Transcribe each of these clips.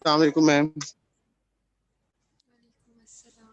अस्सलाम वालेकुम मैम। वालेकुम अस्सलाम।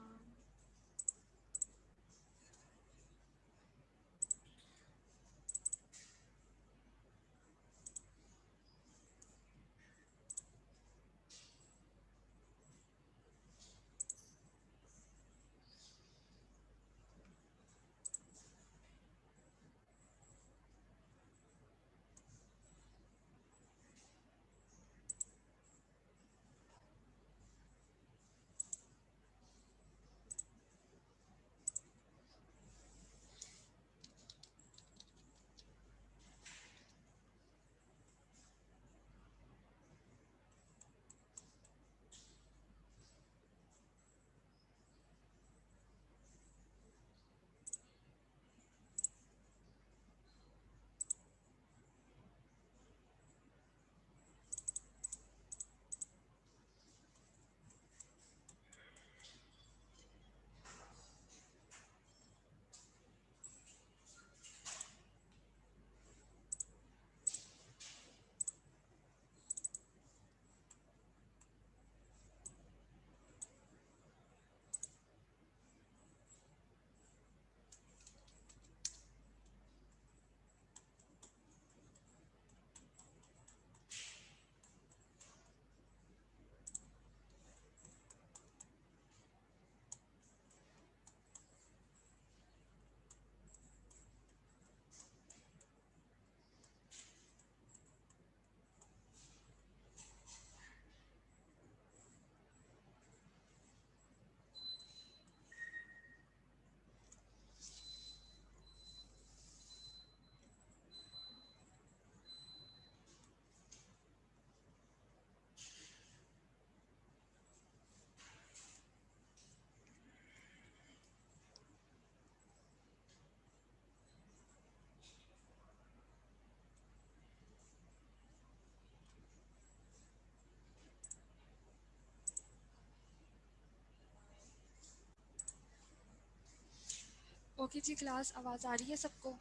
ओके जी, क्लास आवाज़ आ रही है सबको?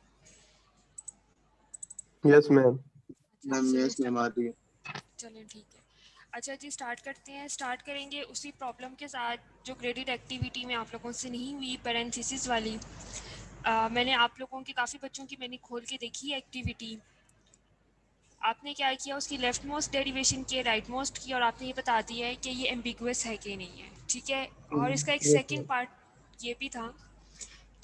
Yes ma'am. अच्छा मैम चलें यस मैम आ रही है। चलें ठीक है। अच्छा जी, स्टार्ट करते हैं। स्टार्ट करेंगे उसी प्रॉब्लम के साथ जो ग्रेडेड एक्टिविटी में आप लोगों से नहीं हुई, पैरेंथेसिस वाली। मैंने आप लोगों की काफ़ी बच्चों की मैंने खोल के देखी है एक्टिविटी। आपने क्या किया, उसकी लेफ्ट मोस्ट डेरिवेशन की, राइट मोस्ट की, और आपने ये बता दिया है कि ये एम्बिगुअस है कि नहीं है। ठीक है। और इसका एक यस सेकंड पार्ट ये भी था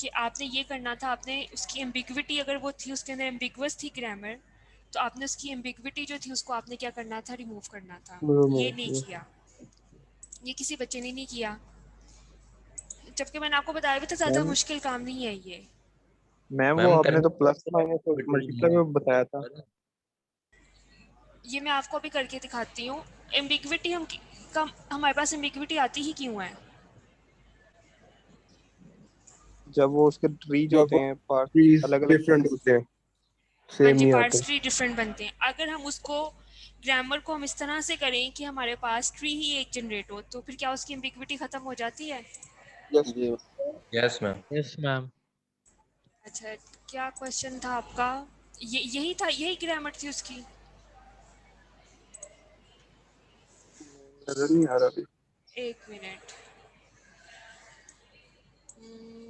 कि आपने ये करना था, आपने उसकी एम्बिगविटी अगर वो थी, उसके अंदर एम्बिगुअस थी ग्रामर, तो आपने उसकी एम्बिगविटी जो थी उसको आपने क्या करना था, रिमूव करना था। ये नहीं मैम। किया, ये किसी बच्चे ने नहीं किया, जबकि मैंने आपको बताया भी था ज़्यादा मुश्किल काम नहीं है ये। मैम वो मैम आपने तो प्लस माइनस और मल्टीप्लाई करना में बताया था। ये मैं आपको अभी करके दिखाती हूँ। एम्बिगविटी हमारे पास एम्बिगविटी आती ही क्यों है? जब वो उसके ट्रीज जब होते हैं पार्ट ट्रीज अलग अलग। डिफरेंट होते हैं, हाँ सेम जी, नहीं आते। पार्ट्स ट्री डिफरेंट बनते हैं। अगर हम उसको ग्रामर को हम इस तरह से करें कि हमारे पास ट्री ही एक जनरेट हो, तो फिर क्या उसकी एम्बिगविटी ख़त्म हो जाती है? यस जी यस मैम। Yes ma'am. अच्छा, क्या क्वेश्चन था आपका? यही था, यही ग्रामर थी उसकी। नजर नहीं आ रहा अभी। एक मिनट। हम्म,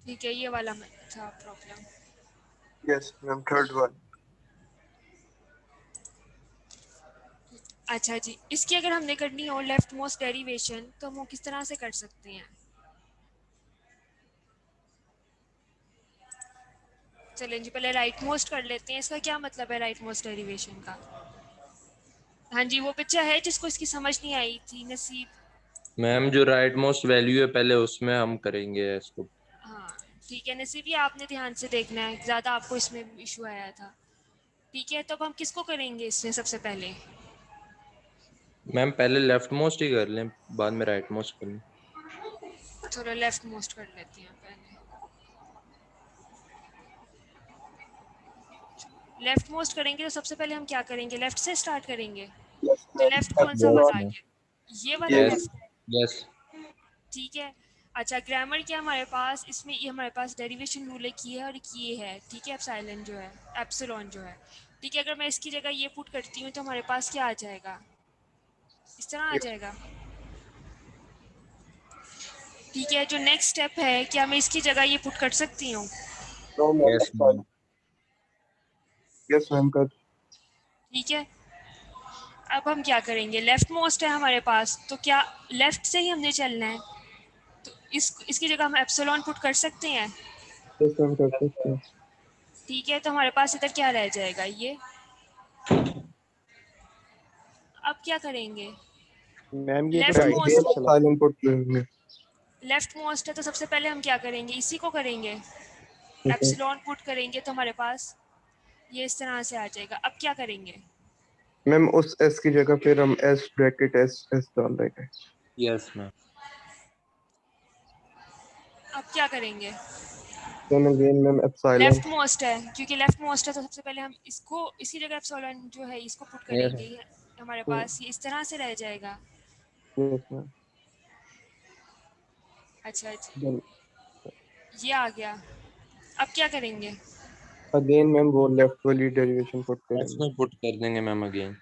ठीक है, ये वाला था problem. Yes ma'am, third one. अच्छा जी, इसकी अगर हमने करनी हो लेफ्ट मोस्ट डेरिवेशन, तो हम वो किस तरह से कर सकते हैं? चलें जी, पहले राइट मोस्ट कर लेते हैं। इसका क्या मतलब है राइट मोस्ट डेरिवेशन का? हाँ जी, वो बच्चा है जिसको इसकी समझ नहीं आई थी, नसीब। मैम जो राइट मोस्ट वैल्यू है पहले उसमें हम करेंगे इसको। हाँ ठीक है नसीब, ये आपने ध्यान से देखना है, ज़्यादा आपको इसमें इशू आया था। ठीक है, तो अब हम किसको करेंगे इसमें सबसे पहले? मैम पहले लेफ्ट मोस्ट ही कर लें, बाद में राइट मोस्ट कर लें। चलो लेफ्ट मोस्ट कर लेती हैं पहले। लेफ्ट मोस्ट करेंगे तो सबसे पहले हम क्या करेंगे, लेफ्ट से स्टार्ट करेंगे। Yes, तो ma'am. लेफ्ट कौन सा Yes, वाला Epsilon. आ ma'am. गया, ये वाला Yes. Yes. लेफ्ट है। Yes. ठीक है। अच्छा, ग्रामर क्या हमारे पास, इसमें ये हमारे पास डेरिवेशन रूल एक ये है और एक ये है। ठीक है, एप्सिलॉन जो है, एप्सिलॉन जो है। ठीक है, अगर मैं इसकी जगह ये पुट करती हूँ तो हमारे पास क्या आ जाएगा, इस तरह आ Yes. जाएगा। ठीक है, जो नेक्स्ट स्टेप है, क्या मैं इसकी जगह ये पुट कर सकती हूँ? No, ma'am. Yes, Epsilon. ma'am. Yes, ma'am. कर. ठीक है, अब हम क्या करेंगे, लेफ्ट मोस्ट है हमारे पास, तो क्या लेफ्ट से ही हमने चलना है, तो इसकी जगह हम एप्सिलॉन पुट कर सकते हैं। Yes, ma'am. कर सकते हैं. ठीक है, तो हमारे पास इधर क्या रह जाएगा, ये। अब क्या करेंगे, मैम ये तो left right most, epsilon put करेंगे. लेफ्ट मोस्ट है तो सबसे पहले हम क्या करेंगे, इसी को करेंगे, Okay. एप्सिलॉन पुट करेंगे तो हमारे पास ये इस तरह से आ जाएगा। अब क्या करेंगे, मैम उस s की जगह फिर हम s ब्रैकेट s डाल देंगे. Yes, ma'am. अब क्या करेंगे, Then again ma'am epsilon. Left most है, क्योंकि लेफ्ट मोस्ट है तो सबसे पहले हम इसको इसी जगह एप्सिलॉन जो है इसको पुट Yes. करेंगे। ये हमारे तो पास ये इस तरह से रह जाएगा। yes ma'am. अच्छा जी, Then ये आ गया। अब क्या करेंगे, again मैम वो लेफ्ट वाली डेरिवेशन पुट S करेंगे. में put कर देंगे मैम again.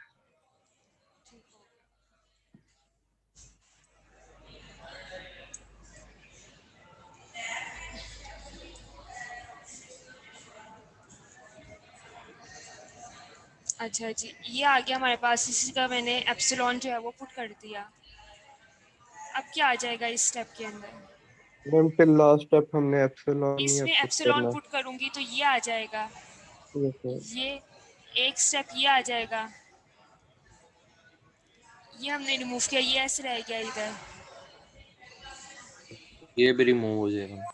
अच्छा जी, ये आ गया हमारे पास, इसी का मैंने एप्सिलॉन जो है वो पुट कर दिया। अब क्या आ जाएगा इस स्टेप के अंदर, मैम फिर लास्ट स्टेप हमने epsilon ही इसमें पुट एप्सिलॉन करना. पुट करूंगी तो ये आ जाएगा। Yes ma'am. ये एक स्टेप ये आ जाएगा, ये हमने रिमूव किया, ये ऐसे रह गया इधर। ये भी remove हो जाएगा.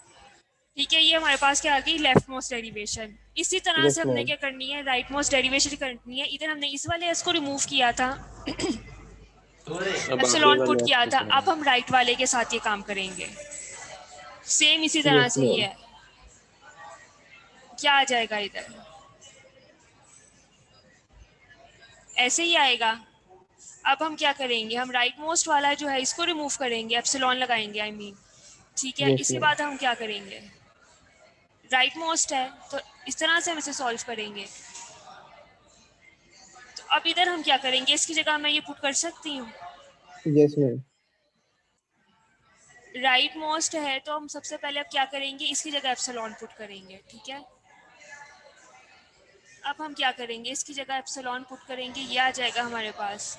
ठीक है, ये हमारे पास क्या आ गई, लेफ्ट मोस्ट डेरिवेशन। इसी तरह Yes से हमने मैम. क्या करनी है, राइट मोस्ट डेरिवेशन करनी है। इधर हमने इस वाले एस को रिमूव किया था, अब आगे एप्सिलॉन पुट वाले किया पे था, करेंगे. अब हम राइट वाले के साथ ये काम करेंगे। सेम इसी तरह Yes से ही मैम. है, क्या आ जाएगा इधर, ऐसे ही आएगा। अब हम क्या करेंगे, हम राइट मोस्ट वाला जो है इसको रिमूव करेंगे, एप्सिलॉन लगाएंगे, आई मीन। ठीक है, Yes इसके मैम. बाद हम क्या करेंगे, राइट मोस्ट है तो इस तरह से हम इसे सॉल्व करेंगे। तो अब इधर हम क्या करेंगे, इसकी जगह मैं ये पुट कर सकती हूँ, Yes मैम. राइट मोस्ट है तो हम सबसे पहले अब क्या करेंगे, इसकी जगह एप्सिलॉन पुट करेंगे। ठीक है, अब हम क्या करेंगे, इसकी जगह एप्सिलॉन पुट करेंगे, ये आ जाएगा हमारे पास।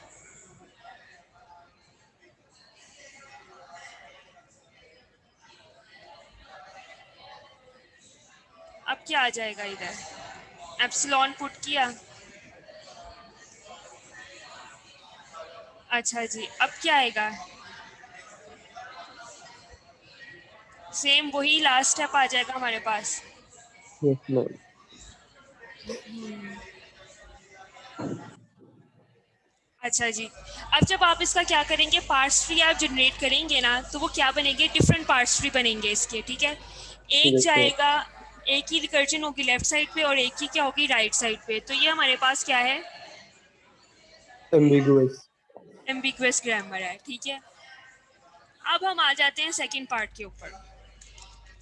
अब क्या आ जाएगा इधर, एप्सिलॉन पुट किया। अच्छा जी, अब क्या आएगा, सेम वही लास्ट स्टेप आ जाएगा हमारे पास। Yes ma'am. अच्छा जी, अब जब आप इसका क्या करेंगे, पार्ट्स ट्री आप जनरेट करेंगे ना, तो वो क्या बनेंगे, डिफरेंट पार्ट्स ट्री बनेंगे इसके। ठीक है, एक Yes मैम. जाएगा, एक ही रिकर्जन होगी लेफ्ट साइड पे और एक ही क्या होगी राइट साइड पे। तो ये हमारे पास क्या है, Ambiguous. एम्बिगुअस ग्रामर है। ठीक है, अब हम आ जाते हैं सेकंड पार्ट के ऊपर।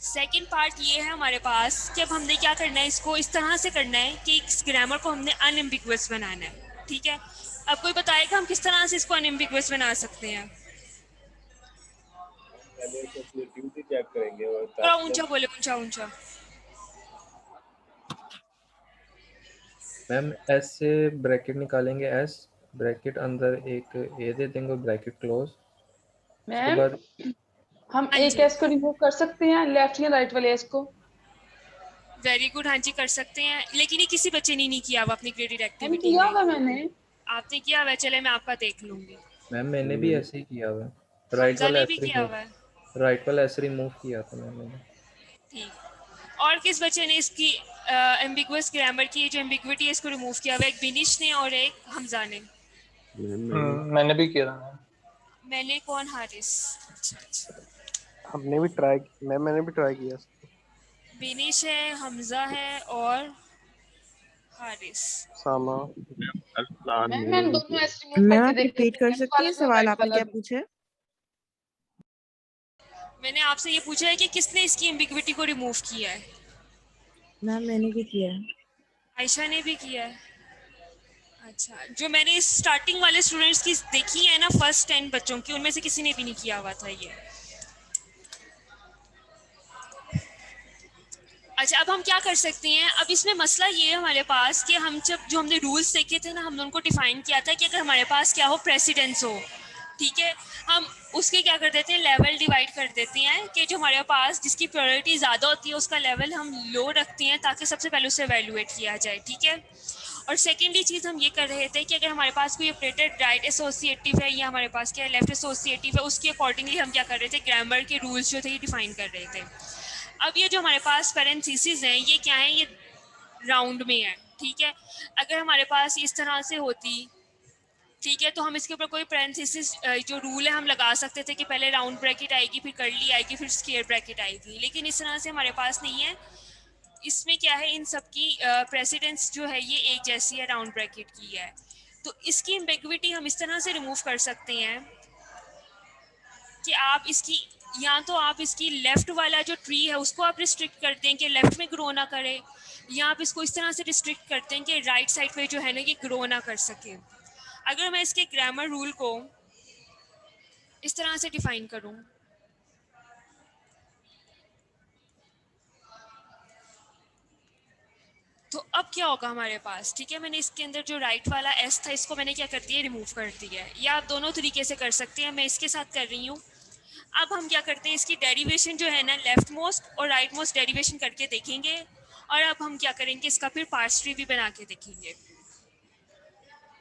सेकंड पार्ट ये है हमारे पास कि अब हमने क्या करना है, इसको इस तरह से करना है कि इस ग्रामर को हमने अनएम्बिगुअस बनाना है। ठीक है, अब कोई बताएगा हम किस तरह से इसको अनएम्बिगुअस बना सकते हैं। पहले तो अपनी ड्यूटी चेक करेंगे और थोड़ा करते ऊंचा हैं। बोले, ऊंचा ऊंचा। मैम S से ब्रैकेट निकालेंगे, S ब्रैकेट अंदर एक A दे देंगे, ब्रैकेट क्लोज. उसके मैम बाद हम हाँ एक जी, एस को रिमूव कर सकते हैं, लेफ्ट या राइट वाले एस को। वेरी गुड, हाँ जी कर सकते हैं, लेकिन ये किसी बच्चे ने नहीं किया हुआ अपनी क्रेडिट मैम एक्टिविटी किया में। होगा मैंने। आपने किया हुआ है, चले मैं आपका देख लूंगी। मैम मैंने भी ऐसे ही किया हुआ है. राइट हमजा वाला ने भी S किया रिमूव, हुआ है। राइट वाला S रिमूव किया था मैंने. ठीक, और किस बच्चे ने इसकी एम्बिगुअस ग्रामर की जो एम्बिगुइटी है इसको रिमूव किया हुआ है, एक बिनिश ने और एक हमजा ने। मैंने भी किया था। मैंने कौन, हारिस। अच्छा अच्छा, हमने भी ट्राई मैम मैंने भी ट्राई किया. बिनिश है, हमजा है और हारिस। सामा। अरसलान मैम भी मैंने नहीं दोनों किया। एस रिमूव मैम करके आप देखे रिपीट थे, कर लेफ्ट सकती हैं वाला भी और सवाल, राइट आपने वाला क्या भी। पूछा है? मैंने आपसे ये पूछा है कि किसने इसकी एम्बिग्विटी को रिमूव किया है। मैम मैंने भी किया है। आयशा ने भी किया है। अच्छा, जो मैंने स्टार्टिंग वाले स्टूडेंट्स की देखी है ना, फर्स्ट 10 बच्चों की, उनमें से किसी ने भी नहीं किया हुआ था ये। अच्छा, अब हम क्या कर सकते हैं, अब इसमें मसला ये है हमारे पास कि हम जब जो हमने रूल्स देखे थे ना, हमने उनको डिफाइन किया था कि अगर हमारे पास क्या हो, प्रेसिडेंस हो, ठीक है, हम उसके क्या कर देते हैं, लेवल डिवाइड कर देते हैं कि जो हमारे पास जिसकी प्रायोरिटी ज़्यादा होती है उसका लेवल हम लो रखते हैं ताकि सबसे पहले उसे एवेल्युएट किया जाए, ठीक है। और सेकेंडली चीज़ हम ये कर रहे थे कि अगर हमारे पास कोई ऑपरेटेड राइट एसोसिएटिव है या हमारे पास क्या है लेफ्ट एसोसिएटिव है, उसके अकॉर्डिंगली हम क्या कर रहे थे, ग्रामर के रूल्स जो थे ये डिफाइन कर रहे थे। अब ये जो हमारे पास पेरेंथीसिस हैं, ये क्या है, ये राउंड में है, ठीक है। अगर हमारे पास इस तरह से होती, ठीक है, तो हम इसके ऊपर कोई पेरेंथीसिस जो रूल है हम लगा सकते थे कि पहले राउंड ब्रैकेट आएगी, फिर कर्ली आएगी, फिर स्क्वायर ब्रैकेट आएगी, लेकिन इस तरह से हमारे पास नहीं है। इसमें क्या है, इन सब की प्रेसिडेंस जो है ये एक जैसी है, राउंड ब्रैकेट की है। तो इसकी एम्बिग्विटी हम इस तरह से रिमूव कर सकते हैं कि आप इसकी, या तो आप इसकी लेफ्ट वाला जो ट्री है उसको आप रिस्ट्रिक्ट कर दें कि लेफ्ट में ग्रो ना करे, या आप इसको इस तरह से रिस्ट्रिक्ट करते हैं कि राइट साइड पे जो है ना ये ग्रो ना कर सके। अगर मैं इसके ग्रामर रूल को इस तरह से डिफाइन करूं, तो अब क्या होगा हमारे पास, ठीक है, मैंने इसके अंदर जो राइट वाला एस था इसको मैंने क्या कर दिया, रिमूव कर दिया है। या आप दोनों तरीके से कर सकते हैं, मैं इसके साथ कर रही हूँ। अब हम क्या करते हैं, इसकी डेरिवेशन जो है ना, लेफ्ट मोस्ट और राइट मोस्ट डेरिवेशन करके देखेंगे, और अब हम क्या करेंगे, इसका फिर पार्स ट्री भी बना के देखेंगे।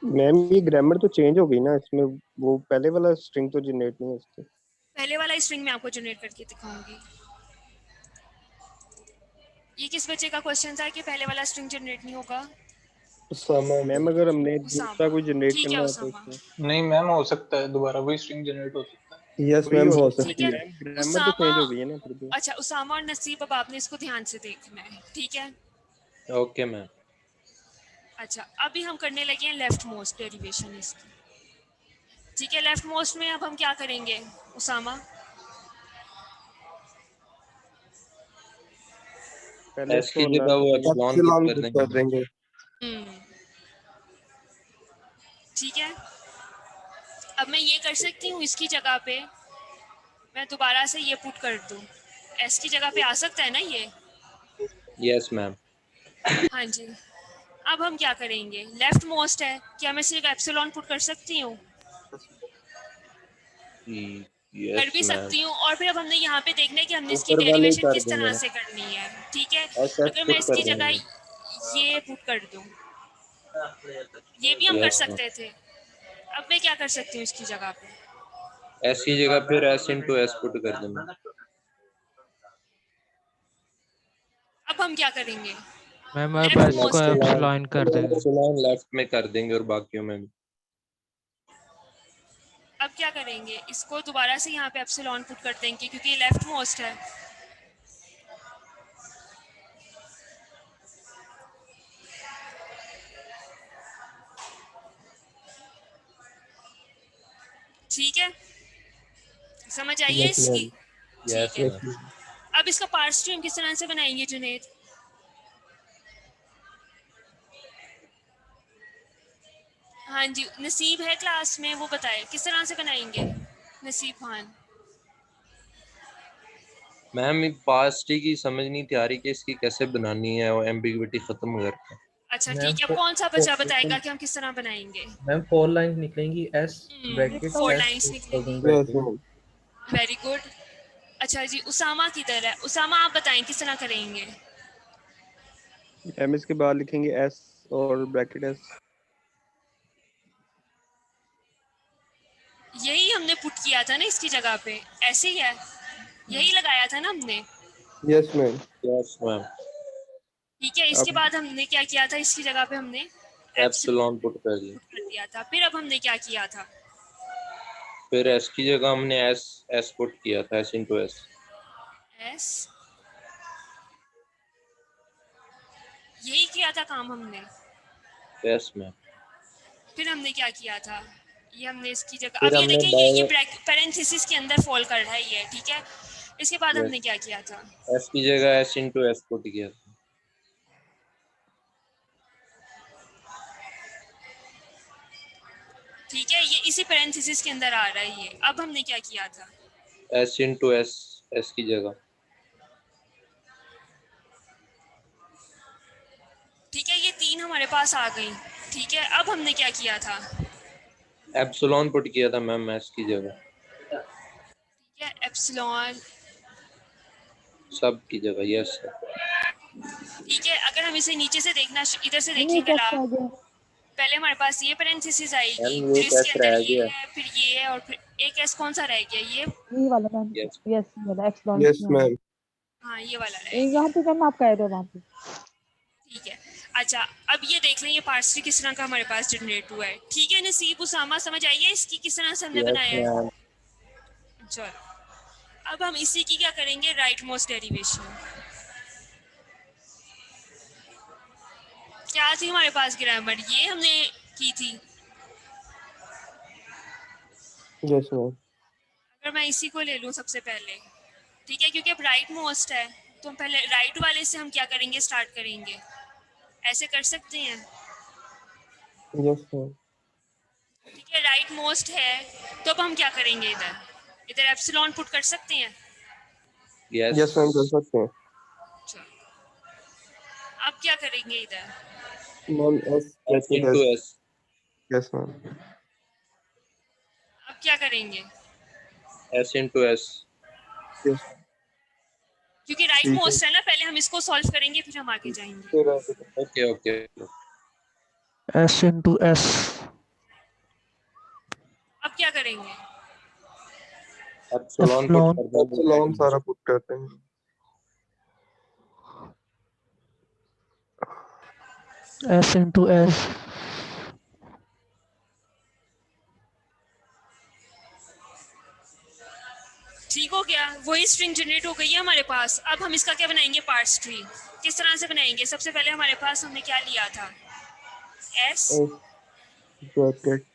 मैम ये ग्रामर तो चेंज हो गई ना इसमें, वो पहले वाला स्ट्रिंग तो जनरेट नहीं है इससे। पहले वाला स्ट्रिंग मैं आपको जनरेट करके दिखाऊंगी। ये किस बच्चे का क्वेश्चन था कि पहले वाला स्ट्रिंग जनरेट नहीं होगा? उसामा मैम अगर हमने दूसरा उसामा, कोई जनरेट ठीक है करना है तो उसामा, इसमें नहीं मैम, हो सकता है दोबारा वही स्ट्रिंग जनरेट हो सकता है। यस वही मैम हो हो सकता ठीक सकती है। है। है। ग्रामर तो उसामा, चेंज हो गई है ना फिर भी। अच्छा उसामा और नसीब, अब आपने इसको ध्यान से देखना है, ठीक है। Okay ma'am. अच्छा, अभी हम करने लगे हैं लेफ्ट मोस्ट डेरिवेशन इसकी, ठीक है। लेफ्ट मोस्ट में अब हम क्या करेंगे उसामा? पहले एस की इसको जगह वो एप्सिलॉन पुट एप्सिलॉन कर पुट देंगे। कर देंगे। ठीक है। अब मैं ये कर सकती हूँ, इसकी जगह पे मैं दोबारा से ये पुट कर दूँ, एस की जगह पे आ सकता है ना ये? Yes ma'am. हाँ जी। अब हम क्या करेंगे, लेफ्ट मोस्ट है, क्या मैं सिर्फ एप्सिलॉन पुट कर सकती हूँ? कर यस भी मैम। सकती हूँ। और फिर अब हमने यहाँ पे देखना है कि हमने इसकी ऊपर वाले डेरिवेशन कर किस देंगे तरह ना, से करनी है, ठीक है। एस एस अगर मैं पुट कर इसकी जगह देंगे। ये पुट कर दूँ, ये भी हम कर यस मैम। सकते थे। अब मैं क्या कर सकती हूँ इसकी जगह पे, एस की जगह फिर एस इंटू एस पुट कर देंगे। अब हम क्या करेंगे, मैम अब लेफ्ट इसको मोस्ट है, एप्सिलॉन कर देंगे। एप्सिलॉन लेफ्ट में कर देंगे और बाकियों में भी। अब क्या करेंगे, इसको दोबारा से यहाँ पे एप्सिलॉन पुट कर देंगे क्योंकि ये लेफ्ट मोस्ट है। ठीक है, समझ आई है यस इसकी? मैम। ठीक यस है। मैम। अब इसका पार्ट स्ट्रीम किस तरह से बनाएंगे जुनेद? हाँ जी, नसीब है क्लास में, वो बताए किस तरह से बनाएंगे, नसीब खान। मैम पास्ट की समझ नहीं थी आ रही कि इसकी कैसे बनानी है और एम्बिग्विटी खत्म करके। अच्छा मैम ठीक है, अब कौन सा बच्चा बताएगा कि हम किस तरह बनाएंगे? मैम 4 लाइन निकलेंगी, एस ब्रैकेट 4 एस लाइंस निकलेंगी, यस मैम। Very good. अच्छा जी, उसामा किधर है? उसामा आप बताएं किस तरह करेंगे? एम एस के बाद लिखेंगे एस और ब्रैकेट एस। यही हमने पुट किया था ना इसकी जगह पे, ऐसे ही है, यही लगाया था ना हमने। Yes ma'am. Yes ma'am. ठीक है, इसके अब बाद हमने क्या किया था, इसकी जगह पे हमने एप्सिलॉन एप्सिलॉन पुट कर दिया। पुट कर दिया था। फिर अब हमने क्या किया था, फिर एस की जगह हमने एस एस पुट किया था, एस इंटू एस। एस, यही किया था काम हमने। Yes ma'am. फिर हमने क्या किया था, ये हमने इसकी जगह, फिर अब ये हमने देखें ये पैरेंथेसिस के अंदर फॉल कर रहा है ये, ठीक है। इसके बाद हमने क्या किया था, एस की जगह एस इंटू एस पुट किया था। ठीक है, ये इसी पैरेंथेसिस के अंदर आ रहा है ये। अब हमने क्या किया था, एस इंटू एस, एस की जगह। ठीक है, ये 3 हमारे पास आ गई। ठीक है, अब हमने क्या किया था, एप्सिलॉन पुट किया था मैम एस की जगह, ठीक है, एप्सिलॉन, सब की जगह। Yes sir. ठीक है। अगर हम इसे नीचे से देखना, इधर से नहीं देखेंगे कैसे ना, आ गया? पहले हमारे पास ये पैरेंथेसिस आएगी, मैम फिर ये इसके एस अंदर रह ये गया। है, फिर ये है, और फिर एक एस कौन सा रह गया, ये, यही वाला मैम। यस यस वाला एप्सिलॉन। Yes ma'am. हाँ ये वाला रह गया। यहाँ पे मैम आप कह रहे हो वहाँ पे। ठीक है, अच्छा अब ये देख लें, ये पार्ट्स ट्री किस तरह का हमारे पास जनरेट हुआ है। ठीक है नसीब, उसामा, समझ आई है इसकी किस तरह से हमने यस बनाया है। मैम। चलो अब हम इसी की क्या करेंगे, राइट मोस्ट डेरिवेशन। क्या थी हमारे पास ग्रामर, ये हमने की थी। Yes ma'am. अगर मैं इसी को ले लूँ सबसे पहले, ठीक है, क्योंकि अब राइट मोस्ट है, तो हम पहले राइट वाले से हम क्या करेंगे, स्टार्ट करेंगे। ऐसे कर सकते हैं, यस मैम। ठीक है, राइट मोस्ट है, तो अब हम क्या करेंगे, इधर इधर एप्सिलॉन पुट कर सकते हैं। यस यस मैम कर सकते हैं। चलो अब क्या करेंगे इधर, ma'am S S into S. Yes ma'am. अब क्या करेंगे, एस इंटू एस। यस क्योंकि राइट ठीक है। मोस्ट है ना, पहले हम इसको सॉल्व करेंगे फिर हम आगे जाएंगे। फिर okay okay. S into S. अब क्या करेंगे, एप्सिलॉन पुट एप्सिलॉन। कर देंगे। एप्सिलॉन सारा पुट करते हैं। S into S. ठीक हो गया, वही स्ट्रिंग जनरेट हो गई है हमारे पास। अब हम इसका क्या बनाएंगे, पार्ट्स ट्री। किस तरह से बनाएंगे, सबसे पहले हमारे पास हमने क्या लिया था, S, bracket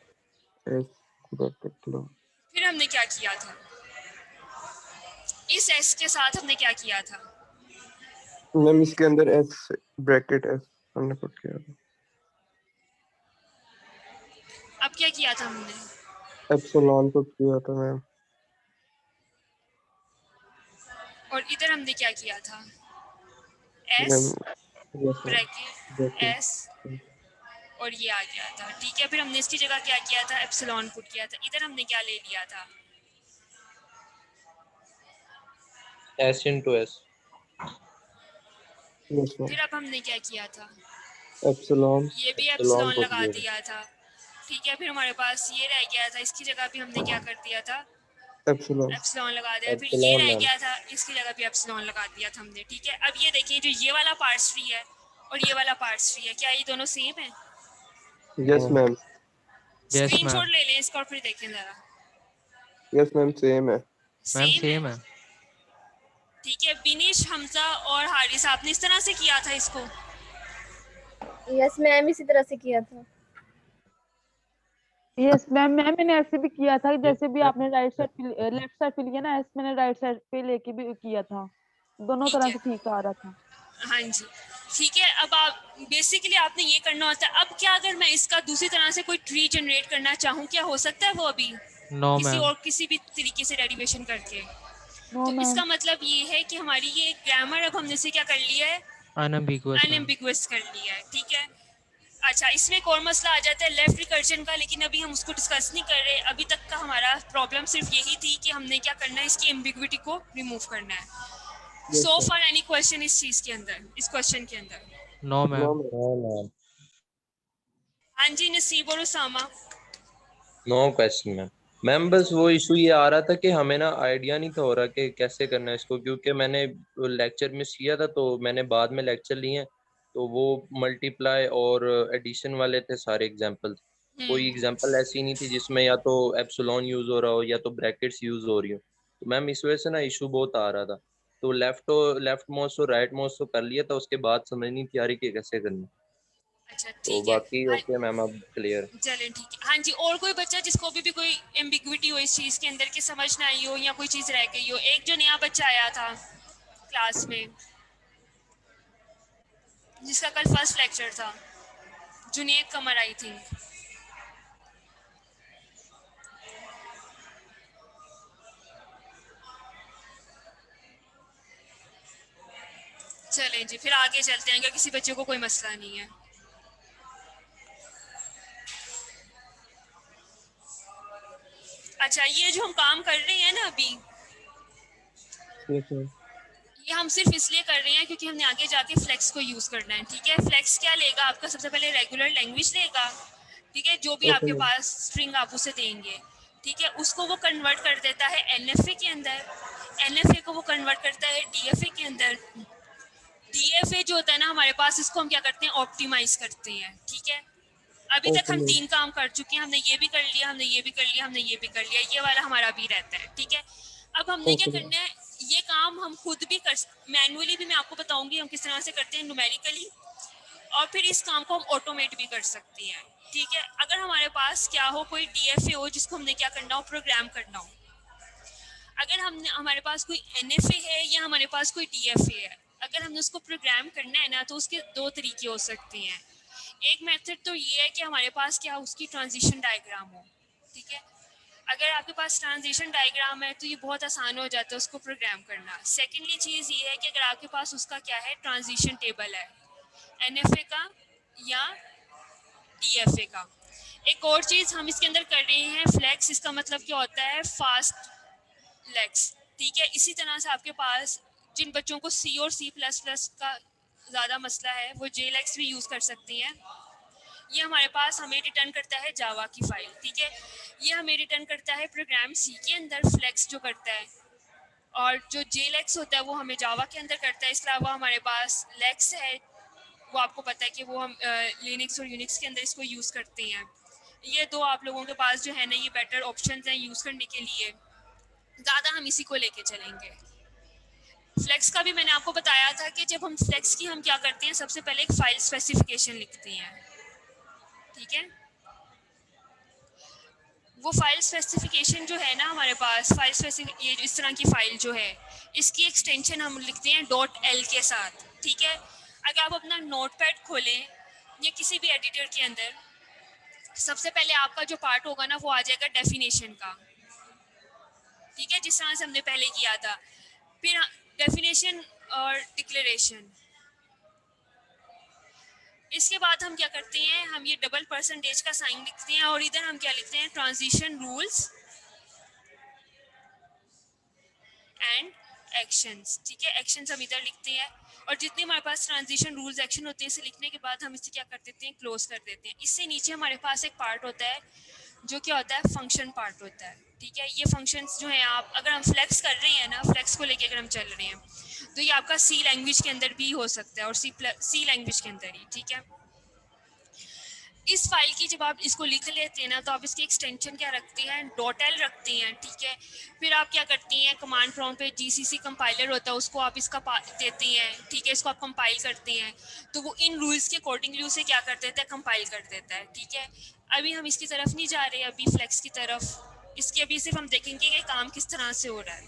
S bracket close. फिर हमने क्या किया था, इस एस के साथ हमने क्या किया था, मैम इसके अंदर एस ब्रैकेट एस हमने पुट किया था। अब क्या किया था हमने, एप्सिलॉन पुट किया था मैम। और इधर हमने क्या किया था, S ma'am yes bracket bracket S, और ये आ गया था। ठीक है, फिर हमने इसकी जगह क्या किया था, एप्सिलॉन पुट किया था। इधर हमने क्या ले लिया था, S into S. Yes ma'am. फिर अब हमने क्या किया था, एप्सिलॉन ये भी एप्सिलॉन एप्सिलॉन पुट लगा किया था। दिया था। ठीक है, फिर हमारे पास ये रह गया था, इसकी जगह भी हमने क्या कर दिया था, एप्सिलॉन। एप्सिलॉन लगा दिया। फिर ये एप्सिलॉन रह मैम। गया था, इसकी जगह भी एप्सिलॉन लगा दिया था हमने। ठीक है, अब ये देखिए, जो ये वाला पार्ट्स ट्री है और ये वाला पार्ट्स ट्री है, क्या ये दोनों सेम है। Yes ma'am. Yes screenshot ma'am. ले लें इसका और फिर देखें जरा, यस मैम सेम है। मैम सेम सेम है। है। ठीक है, बिनिश, हमजा और हारिस, आपने इस तरह से किया था इसको। यस मैम, इसी तरह से किया था। यस मैम, मैंने ऐसे भी किया था, जैसे भी आपने राइट साइड लेफ्ट साइड पे लिया ना, ऐसे मैंने राइट साइड पे लेके भी किया था। दोनों ठीक तरह है, से ठीक आ रहा था। हाँ जी, ठीक है। अब आप बेसिकली आपने ये करना होता है। अब क्या अगर मैं इसका दूसरी तरह से कोई ट्री जनरेट करना चाहूँ, क्या हो सकता है वो अभी नो किसी मैम। और किसी भी तरीके से डेरिवेशन करके। नो तो मैम। इसका मतलब ये है कि हमारी ये ग्रामर अब हमने से क्या कर लिया है, अनएम्बिगुअस मैम। अनएम्बिगुअस कर लिया है। ठीक है, अच्छा इसमें एक और मसला आ जाता है लेफ्ट रिकर्जन का, लेकिन अभी हम उसको डिस्कस नहीं कर रहे। अभी तक का हमारा प्रॉब्लम सिर्फ यही थी कि हमने क्या करना है, इसकी एम्बिग्विटी को रिमूव करना है। सो फॉर एनी क्वेश्चन इस चीज के अंदर, इस क्वेश्चन के अंदर। No ma'am. No ma'am. हाँ जी, नसीब और Usama. No question ma'am. Ma'am बस वो इशू ये आ रहा था कि हमें ना आइडिया नहीं था हो रहा कि कैसे करना है इसको, क्योंकि मैंने लेक्चर मिस किया था तो मैंने बाद में लेक्चर लिए हैं, तो वो मल्टीप्लाई और एडिशन वाले थे सारे एग्जांपल्स। कोई एग्जांपल ऐसी नहीं थी जिसमें या तो एप्सिलॉन यूज हो रहा हो या तो ब्रैकेट्स यूज हो रही हो। तो मैम इस वजह से ना इशू बहुत आ रहा था। तो लेफ्ट मोस्ट और राइट मोस्ट तो कर लिया था, उसके बाद समझ नहीं थी आ रही कि कैसे करना। अच्छा तो ठीक है। बाकी हाँ, ओके मैम, अब क्लियर। चलें ठीक है। हाँ जी, और कोई बच्चा जिसको भी कोई एम्बिग्विटी हो इस चीज़ के अंदर कि समझ ना आई हो या कोई चीज़ रह गई हो? एक जो नया बच्चा आया था क्लास में जिसका कल फर्स्ट लेक्चर था, जुनेद कमर आई थिंक। चलें जी, फिर आगे चलते हैं अगर किसी बच्चे को कोई मसला नहीं है। अच्छा, ये जो हम काम कर रहे हैं ना अभी, यस मैम। ये हम सिर्फ इसलिए कर रहे हैं क्योंकि हमने आगे जाके फ्लेक्स को यूज़ करना है। ठीक है, फ्लेक्स क्या लेगा आपका? सबसे पहले रेगुलर लैंग्वेज लेगा, ठीक है, जो भी ओके आपके मैम। पास स्ट्रिंग आप उसे देंगे, ठीक है, उसको वो कन्वर्ट कर देता है एनएफए के अंदर, एनएफए को वो कन्वर्ट करता है डीएफए के अंदर। डीएफए जो होता है ना हमारे पास, इसको हम क्या करते हैं? ऑप्टिमाइज करते हैं। ठीक है, अभी तक ओके हम मैम। 3 काम कर चुके हैं, हमने ये भी कर लिया, हमने ये भी कर लिया, हमने ये भी कर लिया, ये वाला हमारा भी रहता है। ठीक है, अब हमने क्या ओके मैम। करना है? ये काम हम खुद भी कर, मैनुअली भी मैं आपको बताऊंगी हम किस तरह से करते हैं न्यूमेरिकली, और फिर इस काम को हम ऑटोमेट भी कर सकते हैं। ठीक है, अगर हमारे पास क्या हो, कोई डीएफए हो जिसको हमने क्या करना हो? प्रोग्राम करना हो। अगर हमने, हमारे पास कोई एनएफए है या हमारे पास कोई डीएफए है, अगर हमने उसको प्रोग्राम करना है ना, तो उसके 2 तरीके हो सकते हैं। एक मेथड तो ये है कि हमारे पास क्या, उसकी ट्रांजिशन डायग्राम हो। ठीक है, अगर आपके पास ट्रांजिशन डायग्राम है तो ये बहुत आसान हो जाता है उसको प्रोग्राम करना। सेकेंडली चीज़ ये है कि अगर आपके पास उसका क्या है, ट्रांजिशन टेबल है, एनएफए का या डीएफए का। एक और चीज़ हम इसके अंदर कर रहे हैं, फ्लेक्स, इसका मतलब क्या होता है? Fast lex. ठीक है, इसी तरह से आपके पास जिन बच्चों को सी और सी प्लस प्लस का ज़्यादा मसला है वो जे लेक्स भी यूज़ कर सकती हैं। ये हमारे पास हमें रिटर्न करता है जावा की फाइल। ठीक है, ये हमें रिटर्न करता है प्रोग्राम सी के अंदर, फ्लेक्स जो करता है, और जो जे लेक्स होता है वो हमें जावा के अंदर करता है। इसके अलावा हमारे पास लेक्स है, वो आपको पता है कि वो हम लिनक्स और यूनिक्स के अंदर इसको यूज़ करते हैं। ये दो आप लोगों के पास जो है ना, ये बेटर ऑप्शन हैं यूज़ करने के लिए। ज़्यादा हम इसी को लेके चलेंगे। फ्लेक्स का भी मैंने आपको बताया था कि जब हम फ्लेक्स की हम क्या करते हैं, सबसे पहले एक फाइल स्पेसिफिकेशन लिखते हैं। ठीक है, वो फाइल स्पेसिफिकेशन जो है ना हमारे पास, फाइल स्पेसिफिक, ये इस तरह की फाइल जो है, इसकी एक्सटेंशन हम लिखते हैं .l के साथ। ठीक है, अगर आप अपना नोटपैड खोलें या किसी भी एडिटर के अंदर, सबसे पहले आपका जो पार्ट होगा ना वो आ जाएगा डेफिनेशन का। ठीक है, जिस तरह से हमने पहले किया था। फिर डेफिनेशन और डिक्लेरेशन, इसके बाद हम क्या करते हैं, हम ये डबल परसेंटेज का साइन लिखते हैं और इधर हम क्या लिखते हैं? Transition rules and actions. ठीक है, एक्शंस हम इधर लिखते हैं, और जितने हमारे पास ट्रांजिशन रूल्स एक्शन होते हैं, इसे लिखने के बाद हम इसे क्या कर देते हैं? क्लोज कर देते हैं। इससे नीचे हमारे पास एक पार्ट होता है जो क्या होता है? फंक्शन पार्ट होता है। ठीक है, ये फंक्शंस जो हैं, आप अगर हम फ्लेक्स कर रहे हैं ना, फ्लेक्स को लेके अगर हम चल रहे हैं, तो ये आपका सी लैंग्वेज के अंदर भी हो सकता है और सी लैंग्वेज के अंदर ही। ठीक है, इस फाइल की जब आप इसको लिख लेते हैं ना, तो आप इसकी एक्सटेंशन क्या रखते हैं? .l रखते हैं। ठीक है, फिर आप क्या करती हैं? कमांड प्रॉम्प्ट पे जीसीसी कंपाइलर होता है, उसको आप इसका देते हैं। ठीक है, इसको आप कंपाइल करते हैं, तो वो इन रूल्स के अकॉर्डिंगली उसे क्या कर देता है? कंपाइल कर देता है। ठीक है, अभी हम इसकी तरफ नहीं जा रहे, अभी फ्लेक्स की तरफ। इसके अभी सिर्फ हम देखेंगे कि काम किस तरह से हो रहा है।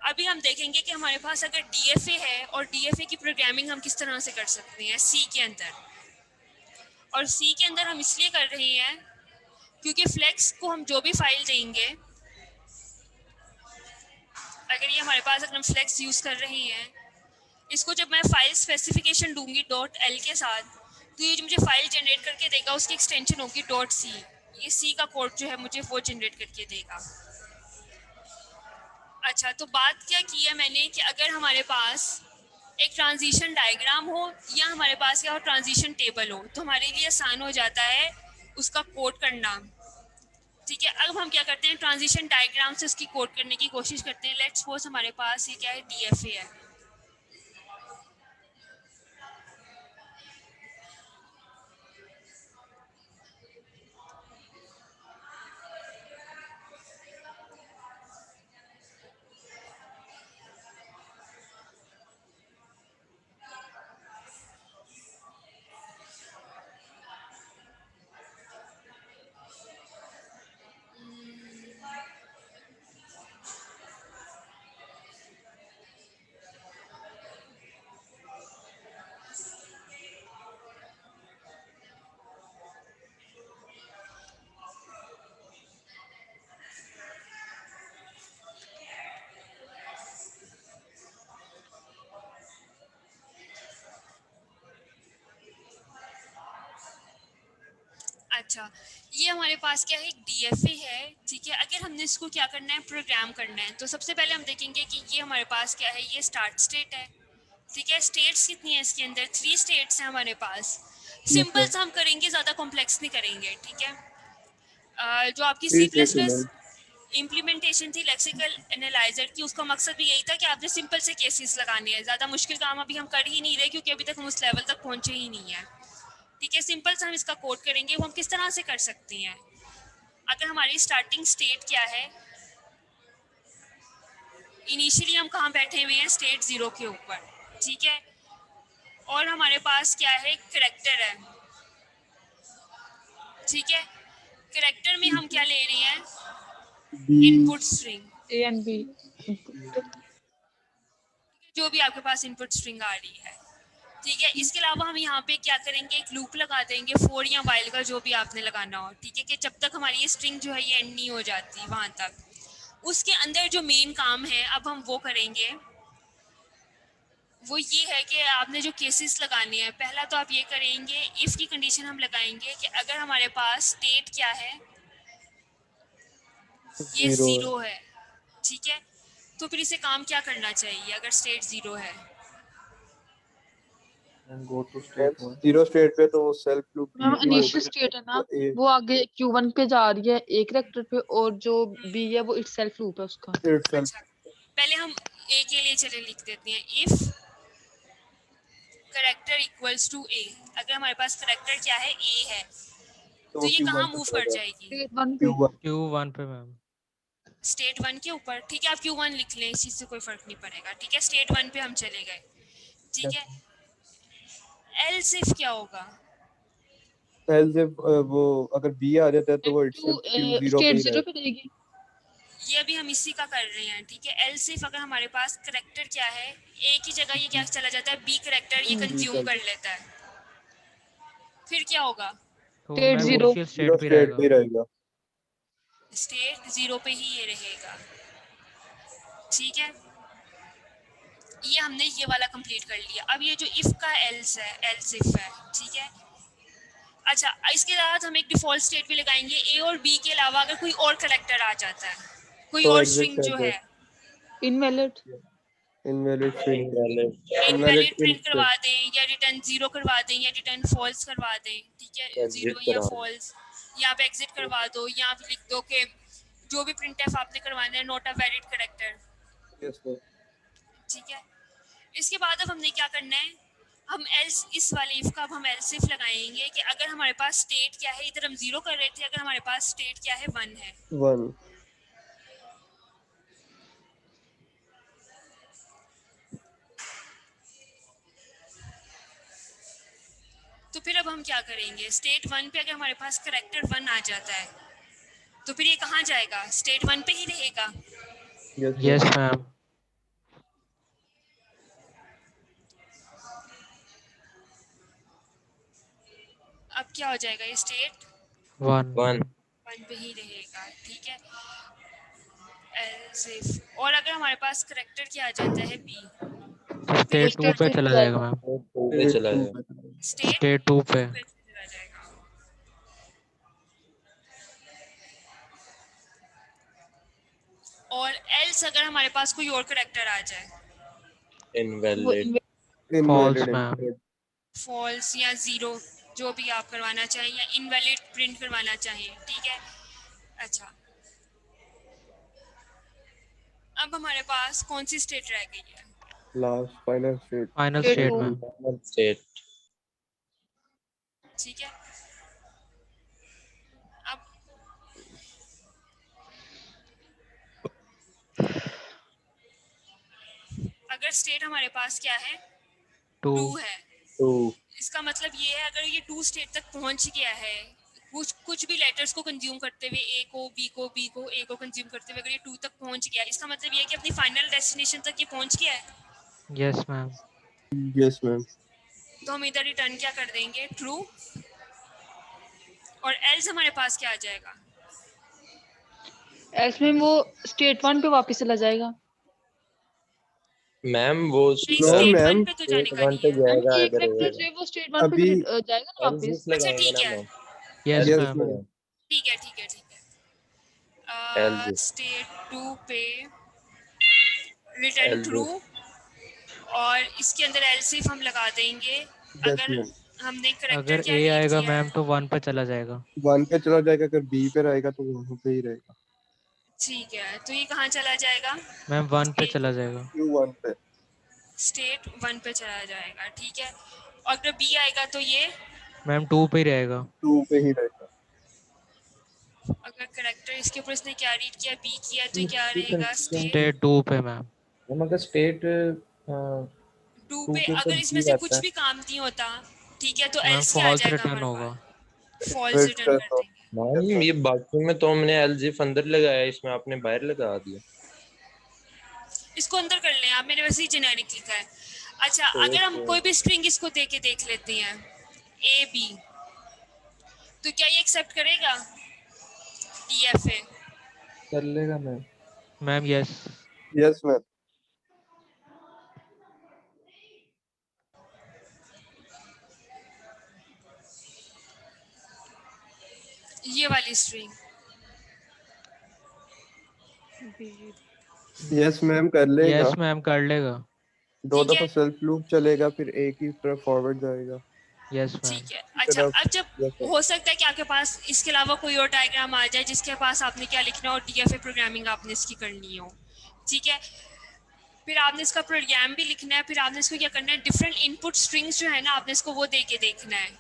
अभी हम देखेंगे कि हमारे पास अगर डीएफए है, और डीएफए की प्रोग्रामिंग हम किस तरह से कर सकते हैं सी के अंदर। और सी के अंदर हम इसलिए कर रहे हैं क्योंकि फ्लेक्स को हम जो भी फाइल देंगे, अगर ये हमारे पास, अगर हम फ्लेक्स यूज़ कर रहे हैं, इसको जब मैं फाइल स्पेसिफिकेशन दूंगी .l के साथ, तो ये जो मुझे फाइल जनरेट करके देगा उसकी एक्सटेंशन होगी .c। ये सी का कोड जो है मुझे वो जनरेट करके देगा। अच्छा, तो बात क्या की है मैंने कि अगर हमारे पास एक ट्रांजिशन डायग्राम हो या हमारे पास क्या हो? ट्रांजिशन टेबल हो, तो हमारे लिए आसान हो जाता है उसका कोड करना। ठीक है, अब हम क्या करते हैं? ट्रांजिशन डायग्राम से उसकी कोड करने की कोशिश करते हैं। लेट्स सपोज हमारे पास ये क्या है? डीएफए है। अच्छा, ये हमारे पास क्या है, एक DFA है, ठीक है। अगर हमने इसको क्या करना है, प्रोग्राम करना है, तो सबसे पहले हम देखेंगे कि ये हमारे पास क्या है, ये स्टार्ट स्टेट है, ठीक है। स्टेट्स कितनी है इसके अंदर, 3 स्टेट्स हैं हमारे पास। सिंपल सा हम करेंगे, ज़्यादा कॉम्प्लेक्स नहीं करेंगे, ठीक है। जो आपकी C++ इम्प्लीमेंटेशन थी लेक्सिकल एनालाइजर की, उसका मकसद भी यही था कि आपने सिंपल से केसेस लगाने हैं। ज़्यादा मुश्किल काम अभी हम कर ही नहीं रहे, क्योंकि अभी तक हम उस लेवल तक पहुँचे ही नहीं है, ठीक है। सिंपल से हम इसका कोड करेंगे। वो हम किस तरह से कर सकते हैं, अगर हमारी स्टार्टिंग स्टेट क्या है, इनिशियली हम कहाँ बैठे हुए हैं, स्टेट 0 के ऊपर, ठीक है। और हमारे पास क्या है, करैक्टर है, ठीक है। करैक्टर में हम क्या ले रहे हैं, input string, A and B जो भी आपके पास इनपुट स्ट्रिंग आ रही है, ठीक है। इसके अलावा हम यहाँ पे क्या करेंगे, एक लूप लगा देंगे, फॉर या वाइल का जो भी आपने लगाना हो, ठीक है, कि जब तक हमारी ये स्ट्रिंग जो है ये एंड नहीं हो जाती वहाँ तक। उसके अंदर जो मेन काम है अब हम वो करेंगे, वो ये है कि आपने जो केसेस लगाने हैं, पहला तो आप ये करेंगे, इफ़ की कंडीशन हम लगाएंगे कि अगर हमारे पास स्टेट क्या है, ये 0 है, ठीक है। तो फिर इसे काम क्या करना चाहिए अगर स्टेट 0 है, and go to state 1। Zero state पे तो self loop ma'am initial state है ना, वो आगे Q1 पे जा रही है एक करैक्टर पे, और जो B है वो इटसेल्फ लूप है उसका। अच्छा, पहले हम A के लिए चले लिख देते हैं, if character equals to A। अगर हमारे पास करेक्टर क्या है, A है, तो ये कहाँ मूव कर जाएगी, स्टेट 1 पे। Q1 पे मैम। स्टेट 1 के ऊपर, ठीक है। आप Q1 लिख लें, इस चीज़ से कोई फर्क नहीं पड़ेगा, ठीक है। स्टेट 1 पे हम चले गए, ठीक है। एल्स इफ क्या होगा, एल्स इफ वो अगर बी आ जाता है तो वो Q Q0 पे स्टेट ही 0 पे रहेगी। ये अभी हम इसी का कर रहे हैं, ठीक है। एल्स इफ अगर हमारे पास करेक्टर क्या है, A की जगह ये क्या चला जाता है, B करेक्टर ये कंज्यूम कर लेता है, फिर क्या होगा, तो स्टेट मैम 0 इनिशियल स्टेट पे रहेगा। रहेगा। स्टेट 0 पे ही ये रहेगा, ठीक है। ये हमने ये वाला कंप्लीट कर लिया। अब ये जो इफ का एल्स है, एल्स इफ है, ठीक है। अच्छा, इसके बाद हम एक डिफॉल्ट स्टेट भी लगाएंगे, A और B के अलावा अगर कोई और करेक्टर आ जाता है, कोई तो और एग्जिट स्ट्रिंग जो कर है, invalid invalid string invalid print करवा दें, या रिटर्न 0 करवा दें, या रिटर्न फॉल्स करवा दें, ठीक है। 0 या फॉल्स, यहाँ पे एग्जिट करवा दो, यहाँ पे लिख दो कि जो भी प्रिंट एफ आपने करवाना है, नॉट अ वैलिड करेक्टर, ठीक है। इसके बाद अब हमने क्या करना है, हम एल्स, इस वाले इफ का अब हम एल्स इफ लगाएंगे कि अगर हमारे पास स्टेट क्या है, इधर हम 0 कर रहे थे, अगर हमारे पास स्टेट क्या है, 1 है, 1 तो फिर अब हम क्या करेंगे, स्टेट 1 पे अगर हमारे पास करेक्टर 1 आ जाता है, तो फिर ये कहाँ जाएगा, स्टेट 1 पे ही रहेगा। Yes ma'am. अब क्या हो जाएगा, ये स्टेट 1 1 पे ही रहेगा, ठीक है। एल्स इफ, और अगर हमारे पास करेक्टर क्या आ जाता है, B, स्टेट 2 पे चला जाएगा मैम। पे चला जाएगा। स्टेट 2 पे। चला जाएगा। और एल्स अगर हमारे पास कोई और करेक्टर आ जाए, इनवैलिड, फॉल्स मैम। फॉल्स या 0, जो भी आप करवाना चाहें, या इनवैलिड प्रिंट करवाना चाहें, ठीक है। अच्छा, अब हमारे पास कौन सी स्टेट रह गई है, last final state final State state two. Ma'am. State, ठीक है। अब अगर स्टेट हमारे पास क्या है, 2 2 है, 2 इसका मतलब ये है अगर ये 2 स्टेट तक पहुंच गया है, कुछ भी लेटर्स को कंज्यूम करते हुए, A को, B को, B को, A को कंज्यूम करते हुए अगर ये 2 तक पहुंच गया, इसका मतलब ये है कि अपनी फाइनल डेस्टिनेशन तक ये पहुंच गया है। Yes ma'am. Yes ma'am. तो हम इधर रिटर्न क्या कर देंगे, ट्रू। और एल्स हमारे पास क्या आ जाएगा, एल्स में वो स्टेट 1 पे वापस चला जाएगा। मैम वो स्टेट मैम, 1 पे तो जाने का वन नहीं पे है। जाएगा एक अगर करैक्टर से वो स्टेट 1 पे अभी जाएगा ना वापस। अच्छा ठीक है, यस यस मैम मैम। ठीक है ठीक है ठीक एल है। जी स्टेट 2 पे रिटर्न एल जी ट्रू और इसके अंदर एलसिफ हम लगा देंगे। यस अगर मैम। हमने करेक्टर अगर क्या ए रीड आएगा किया मैम है, तो 1 पे चला जाएगा। 1 पे चला जाएगा, अगर बी पे रहेगा तो वहाँ पे ही रहेगा। ठीक है, तो ये कहाँ चला जाएगा? मैम 1 पे चला जाएगा। क्यू 1 पे। स्टेट 1 पे चला जाएगा, ठीक है। और अगर बी आएगा तो ये मैम 2 पे ही रहेगा। 2 पे ही रहेगा। अगर करेक्टर इसके ऊपर इसने क्या रीड किया, बी किया, तो क्या रहेगा? स्टेट स्टेट 2 पे मैम। हम अगर स्टेट 2 2 पे के ऊपर अगर इसमें बी से आता कुछ है भी काम नहीं होता, ठीक है, तो मैम एल्स क्या आ फॉल्स जाएगा रिटर्न हमारे होगा। पास? फॉल्स फिर रिटर्न कर ट्रेस ऑफ। देंगे। मैम ये बाकी में तो हमने एल जी अंदर लगाया, इसमें आपने बाहर लगा दिया। इसको अंदर कर लें आप, मैंने वैसे ही जेनेरिक लिखा है। अच्छा, अगर हम ओके कोई भी स्ट्रिंग इसको दे के देख लेते हैं, ए बी, तो क्या ये एक्सेप्ट करेगा डीएफए? कर लेगा ma'am. Ma'am yes. Yes ma'am. ये वाली स्ट्रिंग यस मैम कर लेगा। यस मैम कर लेगा। 2 ठीक दफा है सेल्फ लूप चलेगा, फिर एक ही तरफ फॉरवर्ड जाएगा। Yes ma'am. ठीक है। फिर अच्छा, आप अब जब यस हो सकता है कि आपके पास इसके अलावा कोई और डायग्राम आ जाए जिसके पास आपने क्या लिखना हो, डीएफए प्रोग्रामिंग आपने इसकी करनी हो, ठीक है। फिर आपने इसका प्रोग्राम भी लिखना है, फिर आपने इसको क्या करना है, डिफरेंट इनपुट स्ट्रिंग्स जो है ना, आपने इसको वो दे के देखना है,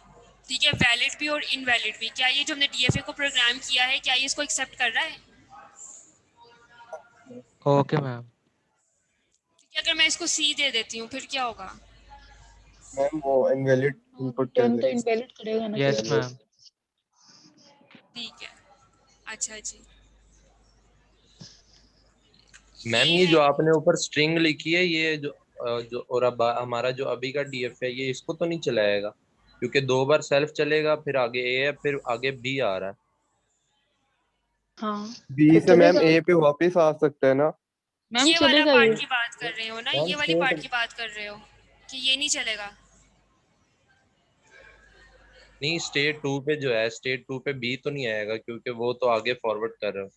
ठीक है, वैलिड भी और इनवैलिड भी। क्या ये जो हमने डीएफए को प्रोग्राम किया है, क्या ये इसको एक्सेप्ट कर रहा है? Okay ma'am. ठीक है, अगर मैं इसको सी दे देती हूँ फिर क्या होगा? मैम वो इनवैलिड इनपुट कर रिटर्न तो लेगा। इनवैलिड करेगा ना यस फिर। मैम। ठीक है, अच्छा जी। मैम ये ये है, जो आपने ऊपर स्ट्रिंग लिखी है, ये जो और अब हमारा जो अभी का डीएफ है, ये इसको तो नहीं चलाएगा? क्योंकि 2 बार सेल्फ चलेगा, फिर आगे ए है, फिर आगे बी आ रहा है। हाँ बी फिर से मैम चलेगा, ए पे वापस आ सकता है ना। मैम ये वाला चलेगा ये। पार्ट की बात कर रहे हो ना, मैम ये वाली पार्ट स्टेट की बात कर रहे हो कि ये नहीं चलेगा? नहीं, स्टेट 2 पे जो है, स्टेट 2 पे बी तो नहीं आएगा, क्योंकि वो तो आगे फॉरवर्ड कर रहा है।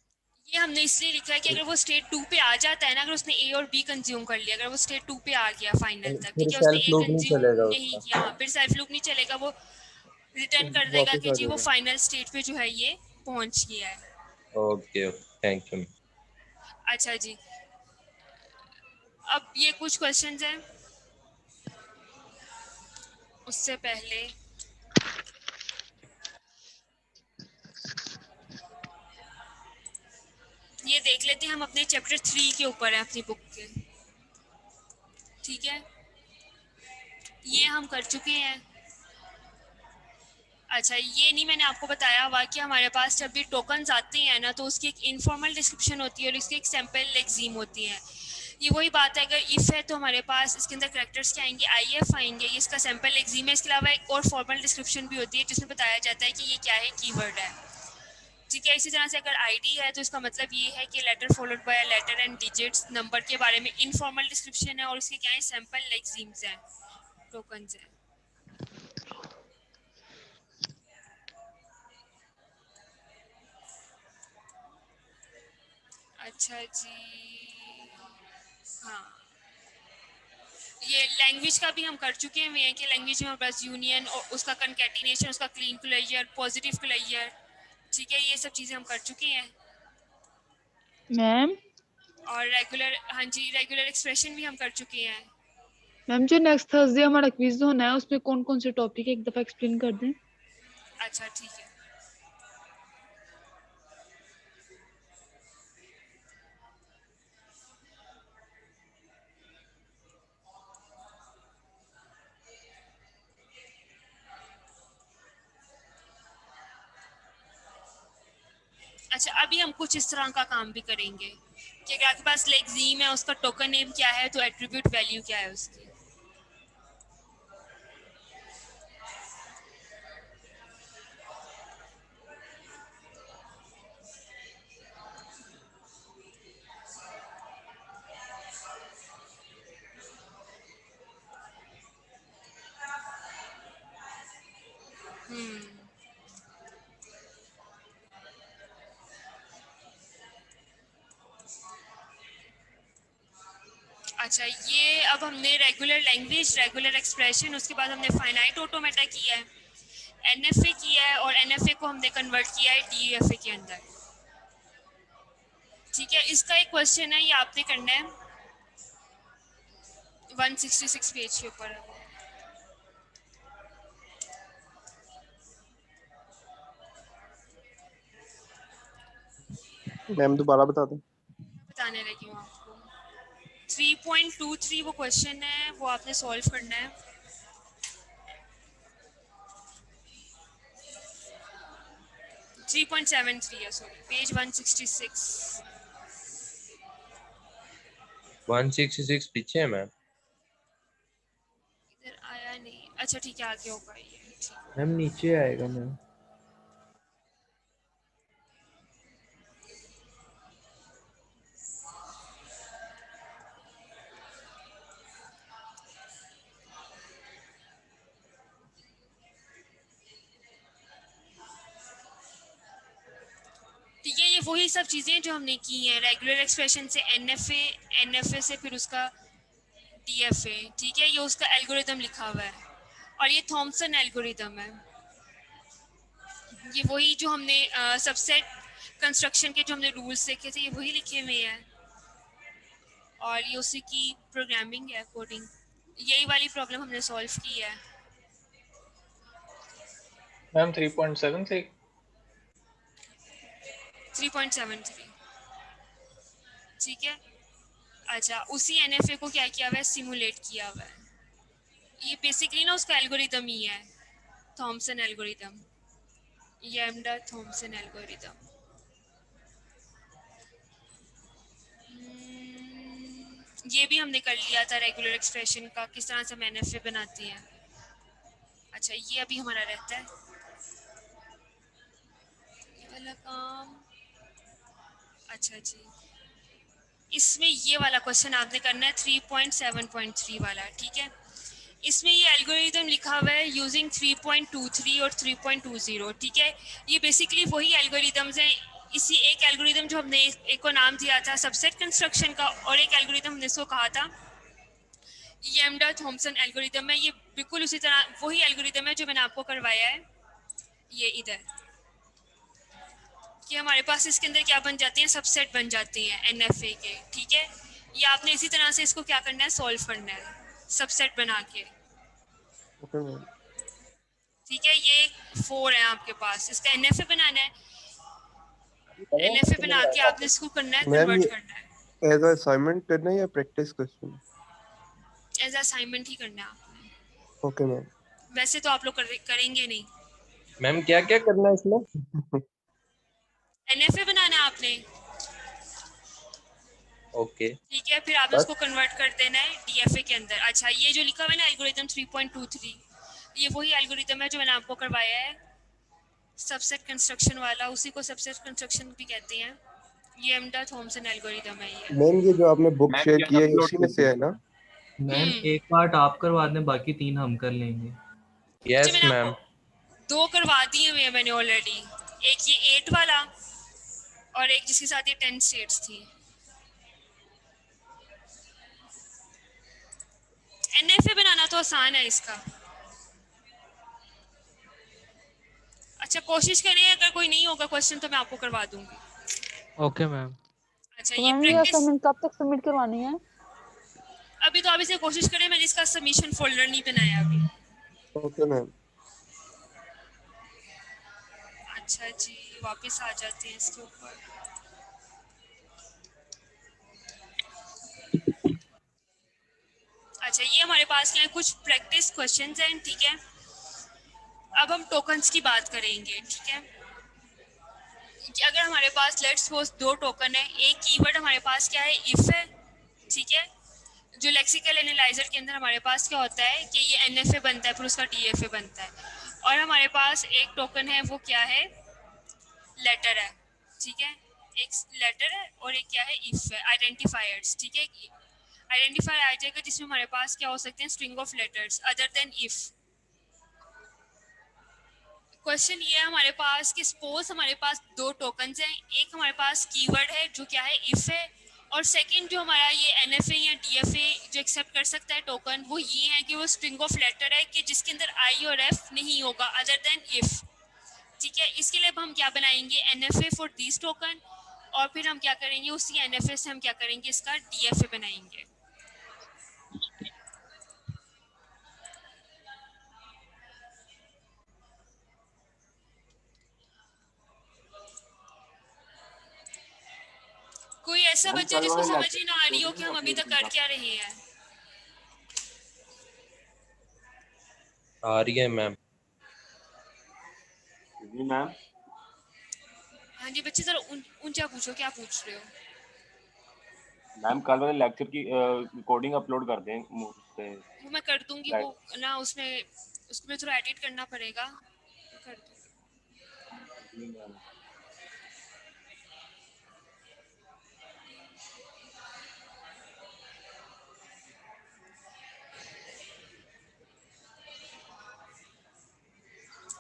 ये हमने इसलिए लिखा है कि अगर वो स्टेट 2 पे आ जाता है ना, अगर उसने ए और बी कंज्यूम कर लिया, अगर वो स्टेट 2 पे आ गया फाइनल तक, फिर ठीक है, उसने सेल्फ ए लूप नहीं कंज्यूम चलेगा नहीं उसका। किया, हाँ, फिर सेल्फ लूप नहीं चलेगा, वो रिटर्न कर देगा वापस कि आ जी वो जाएगा। फाइनल स्टेट पे जो है ये पहुंच गया है। Okay okay, thank you. अच्छा जी, अब ये कुछ क्वेश्चंस हैं, उससे पहले ये देख लेते हैं, हम अपने चैप्टर 3 के ऊपर हैं अपनी बुक के, ठीक है, ये हम कर चुके हैं। अच्छा, ये नहीं मैंने आपको बताया हुआ कि हमारे पास जब भी टोकन्स आते हैं ना, तो उसकी एक इनफॉर्मल डिस्क्रिप्शन होती है और इसकी एक सैम्पल एग्जीम होती है। ये वही बात है, अगर इफ़ है तो हमारे पास इसके अंदर करैक्टर्स क्या आएंगे, आईएफ आएंगे, ये इसका सैम्पल एग्जीम है। इसके अलावा एक और फॉर्मल डिस्क्रिप्शन भी होती है जिसमें बताया जाता है कि ये क्या है, कीवर्ड है, ठीक है। इसी तरह से अगर आईडी है तो इसका मतलब ये है कि letter followed by letter and digits, number के बारे में इनफॉर्मल डिस्क्रिप्शन है, और इसके क्या है, सैम्पल एग्जीम्स हैं, टोकन्स हैं। अच्छा जी, हाँ, ये लैंग्वेज का भी हम कर चुके हैं कि लैंग्वेज में हमारे पास यूनियन और उसका कंकैटिनेशन, उसका क्लीन क्लोजर, पॉजिटिव क्लोजर, ठीक है, ये सब चीज़ें हम कर चुके हैं। मैम और रेगुलर, हाँ जी, रेगुलर एक्सप्रेशन भी हम कर चुके हैं। मैम जो नेक्स्ट थर्सडे हमारा क्विज होना है उसमें कौन कौन से टॉपिक है एक दफा एक्सप्लेन कर दें। अच्छा ठीक है, अच्छा, अभी हम कुछ इस तरह का काम भी करेंगे कि अगर आपके पास लेक्सीम है, उसका टोकन नेम क्या है, तो एट्रीब्यूट वैल्यू क्या है उसकी। अच्छा, ये अब हमने रेगुलर लैंग्वेज, रेगुलर एक्सप्रेशन, उसके बाद हमने फाइनाइट ऑटोमेटा किया है, एनएफए किया है, और एनएफए को हमने कन्वर्ट किया है डीएफए के अंदर। ठीक है, इसका एक क्वेश्चन है, ये आपने करना है, 166 पेज के ऊपर है वो। मैम दोबारा बता दें। बताने लगी हूँ आपको। 3.23 वो क्वेश्चन है, वो आपने सॉल्व करना है। थ्री 3.73 है, सॉरी, पेज 166। 166 पीछे है मैम। इधर आया नहीं, अच्छा ठीक है, आगे होगा ये। मैम नीचे आएगा मैम। ठीक है, ये वही सब चीज़ें जो हमने की हैं, रेगुलर एक्सप्रेशन से एनएफए, एनएफए से फिर उसका डीएफए। ठीक है, ये उसका एल्गोरिदम लिखा हुआ है, और ये थॉमसन एल्गोरिदम है। ये वही जो हमने सबसेट कंस्ट्रक्शन के जो हमने रूल्स देखे थे, ये वही लिखे हुए हैं, और ये उसी की प्रोग्रामिंग है, कोडिंग। यही वाली प्रॉब्लम हमने सॉल्व की है। मैम 3.73 3.73 ठीक है। अच्छा, उसी एनएफए को क्या किया हुआ है, सिमुलेट किया हुआ है। ये बेसिकली ना उसका एल्गोरिदम ही है, Thomson algorithm, lambda Thomson algorithm. ये भी हमने कर लिया था, रेगुलर एक्सप्रेशन का किस तरह से हम एनएफए बनाती हैं। अच्छा, ये अभी हमारा रहता है ये वाला काम। अच्छा जी, इसमें ये वाला क्वेश्चन आपने करना है 3.7.3 वाला। ठीक है, इसमें ये एल्गोरिदम लिखा हुआ है यूजिंग 3.23 और 3.20। ठीक है, ये बेसिकली वही एल्गोरिदम्स हैं। इसी एक एल्गोरिदम जो हमने एक को नाम दिया था सबसेट कंस्ट्रक्शन का, और एक एल्गोरिदम हमने इसको कहा था लैम्डा थॉमसन एल्गोरिदम है। ये बिल्कुल उसी तरह वही एल्गोरिदम है जो मैंने आपको करवाया है। ये इधर कि हमारे पास इसके अंदर क्या बन जाती हैं, सबसेट बन जाती हैं एनएफए के। ठीक है, ये आपने इसी तरह से इसको क्या करना है, सॉल्व करना है, सबसेट बना के। Okay ma'am. ठीक है, ये 4 है आपके पास, इसका एनएफए बनाना है। एनएफए बना के आपने इसको करना है, मैम कन्वर्ट ये करना है। एज असाइनमेंट करना है या प्रैक्टिस क्वेश्चन? एज असाइनमेंट ही करना है आपने। Okay ma'am. वैसे तो आप लोग करेंगे नहीं। मैम क्या क्या करना है इसमें? एनएफए बनाना है आपने। ओके। ठीक है, फिर आपने उसको कन्वर्ट कर देना है डीएफए के अंदर। अच्छा, ये जो लिखा हुआ है ना एल्गोरिदम 3.23, ये वही एल्गोरिदम है जो मैंने आपको करवाया है, सबसेट कंस्ट्रक्शन वाला। उसी को सबसेट कंस्ट्रक्शन भी कहते हैं। ये लैम्डा थॉमसन एल्गोरिदम है ये। मैम ये जो आपने बुक शेयर की है उसी में से है ना? मैम एक पार्ट आप करवा दें, बाकी 3 हम कर लेंगे। यस मैंने मैम। आपको 2 करवा दिए हुए हैं मैंने ऑलरेडी, एक ये 8 वाला और एक जिसके साथ ये 10 स्टेट्स थी। एनएफए बनाना तो आसान है इसका। अच्छा, कोशिश करें, अगर कोई नहीं होगा क्वेश्चन तो मैं आपको करवा दूंगी। Okay ma'am. अच्छा, तो ये मैम ये प्रैक्टिस असाइनमेंट कब तक सबमिट करवानी है? अभी तो आप इसे कोशिश करें, मैंने इसका सबमिशन फोल्डर नहीं बनाया अभी। Okay ma'am. अच्छा जी, वापस आ जाते हैं इसके ऊपर। अच्छा, ये हमारे पास क्या है, कुछ प्रैक्टिस क्वेश्चंस हैं। ठीक है, अब हम टोकन्स की बात करेंगे। ठीक है, कि अगर हमारे पास लेट्स सपोज 2 टोकन है, एक कीवर्ड हमारे पास क्या है, इफ है। ठीक है, जो लेक्सिकल एनालाइजर के अंदर हमारे पास क्या होता है कि ये एनएफए बनता है, फिर उसका डीएफए बनता है। और हमारे पास एक टोकन है, वो क्या है, लेटर है। ठीक है, एक लेटर है और एक क्या है, इफ है, आइडेंटिफायर्स। ठीक है, आइडेंटिफायर आ जाएगा जिसमें हमारे पास क्या हो सकते हैं, string of letters other than if. Question ये है हमारे पास कि सपोज हमारे पास 2 टोकन्स हैं, एक हमारे पास कीवर्ड है जो क्या है, इफ है, और सेकंड जो हमारा ये NFA या DFA जो एक्सेप्ट कर सकता है टोकन, वो ये है कि वो स्ट्रिंग ऑफ लेटर है कि जिसके अंदर I और F नहीं होगा अदर देन इफ। ठीक है, इसके लिए अब हम क्या बनाएंगे, NFA फॉर दिस टोकन, और फिर हम क्या करेंगे, उसी NFA से हम क्या करेंगे, इसका DFA बनाएंगे। कोई ऐसा बच्चा जिसको समझ ही ना आ रही हो कि हम अभी तक कर क्या रहे हैं? आ रही है मैम। मैम हाँ जी बच्चे, जरा ऊंचा पूछो, क्या पूछ रहे हो? मैम कल वाले लेक्चर की रिकॉर्डिंग अपलोड कर दें पे। वो मैं कर दूंगी, वो ना उसमें थोड़ा एडिट करना पड़ेगा, कर दूंगी।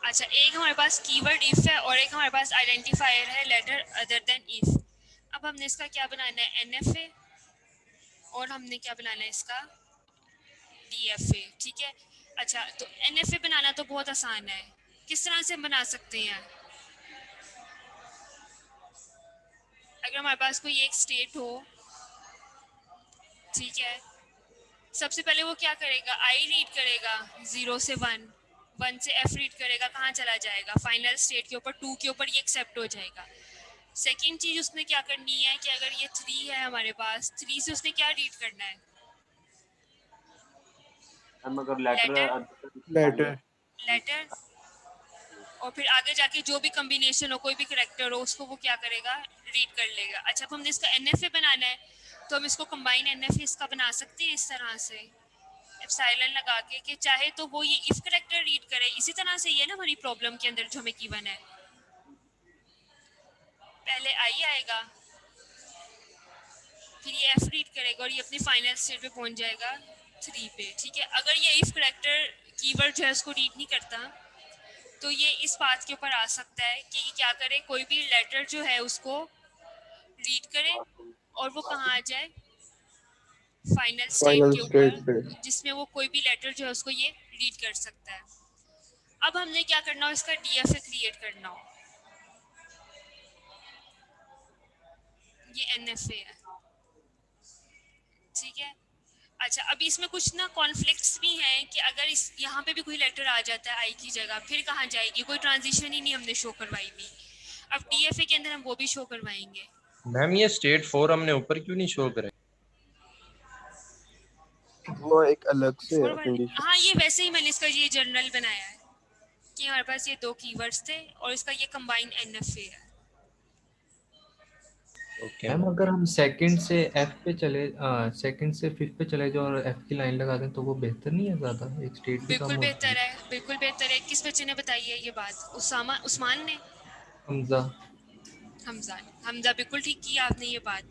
अच्छा, एक हमारे पास कीवर्ड इफ है और एक हमारे पास आइडेंटिफायर है लेटर अदर देन इफ। अब हमने इसका क्या बनाना है, NFA, और हमने क्या बनाना है इसका DFA। ठीक है, अच्छा तो NFA बनाना तो बहुत आसान है, किस तरह से बना सकते हैं? अगर हमारे पास कोई एक स्टेट हो, ठीक है, सबसे पहले वो क्या करेगा, I रीड करेगा 0 से 1, 1 से F रीड करेगा, कहाँ चला जाएगा, फाइनल स्टेट के ऊपर 2 के ऊपर ये एक्सेप्ट हो जाएगा। सेकेंड चीज उसने क्या करनी है कि अगर ये 3 है हमारे पास, 3 से उसने क्या रीड करना है, लेटर, और फिर आगे जाके जो भी कॉम्बिनेशन हो, कोई भी करैक्टर हो, उसको वो क्या करेगा, रीड कर लेगा। अच्छा, अब हमने इसका NFA बनाना है, तो हम इसको कंबाइन NFA इसका बना सकते हैं इस तरह से, एप्सिलॉन लगा के, कि चाहे तो वो ये इफ करैक्टर रीड करे, इसी तरह से ये ना हमारी प्रॉब्लम के अंदर जो हमें गिवन है, पहले I आएगा, फिर ये F रीड करेगा और ये अपनी फाइनल स्टेट पे पहुंच जाएगा 3 पे। ठीक है, अगर ये इफ करैक्टर कीवर्ड जो है उसको रीड नहीं करता, तो ये इस बात के ऊपर आ सकता है कि ये क्या करे, कोई भी लेटर जो है उसको रीड करे और वो कहाँ आ जाए, फाइनल स्टेट के ऊपर, जिसमें वो कोई भी लेटर जो है उसको ये रीड कर सकता है। अब हमने क्या करना हो, इसका DFA क्रिएट करना हो, ये NFA है। ठीक है, अच्छा अभी इसमें कुछ ना कॉन्फ्लिक्ट्स भी हैं कि अगर इस यहाँ पे भी कोई लेटर आ जाता है I की जगह, फिर कहाँ जाएगी, कोई ट्रांजिशन ही नहीं हमने शो करवाई भी। अब DFA के अंदर हम वो भी शो करवाएंगे। मैम ये स्टेट 4 हमने ऊपर क्यों नहीं शो करे? वो एक अलग से है कंडीशन। हाँ, ये वैसे ही मैंने इसका ये जनरल बनाया है कि हमारे पास ये 2 कीवर्ड्स थे और इसका ये कंबाइन NFA है। ओके मैम अगर हम सेकंड से F पे चले, सेकंड से 5th पे चले जाओ और F की लाइन लगा दें तो वो बेहतर नहीं है ज़्यादा, एक स्टेट भी कम बिल्कुल होती बेहतर है, बिल्कुल बेहतर है। किस बच्चे ने बताई है ये बात? उस्मान ने? हमजा बिल्कुल ठीक किया आपने ये बात।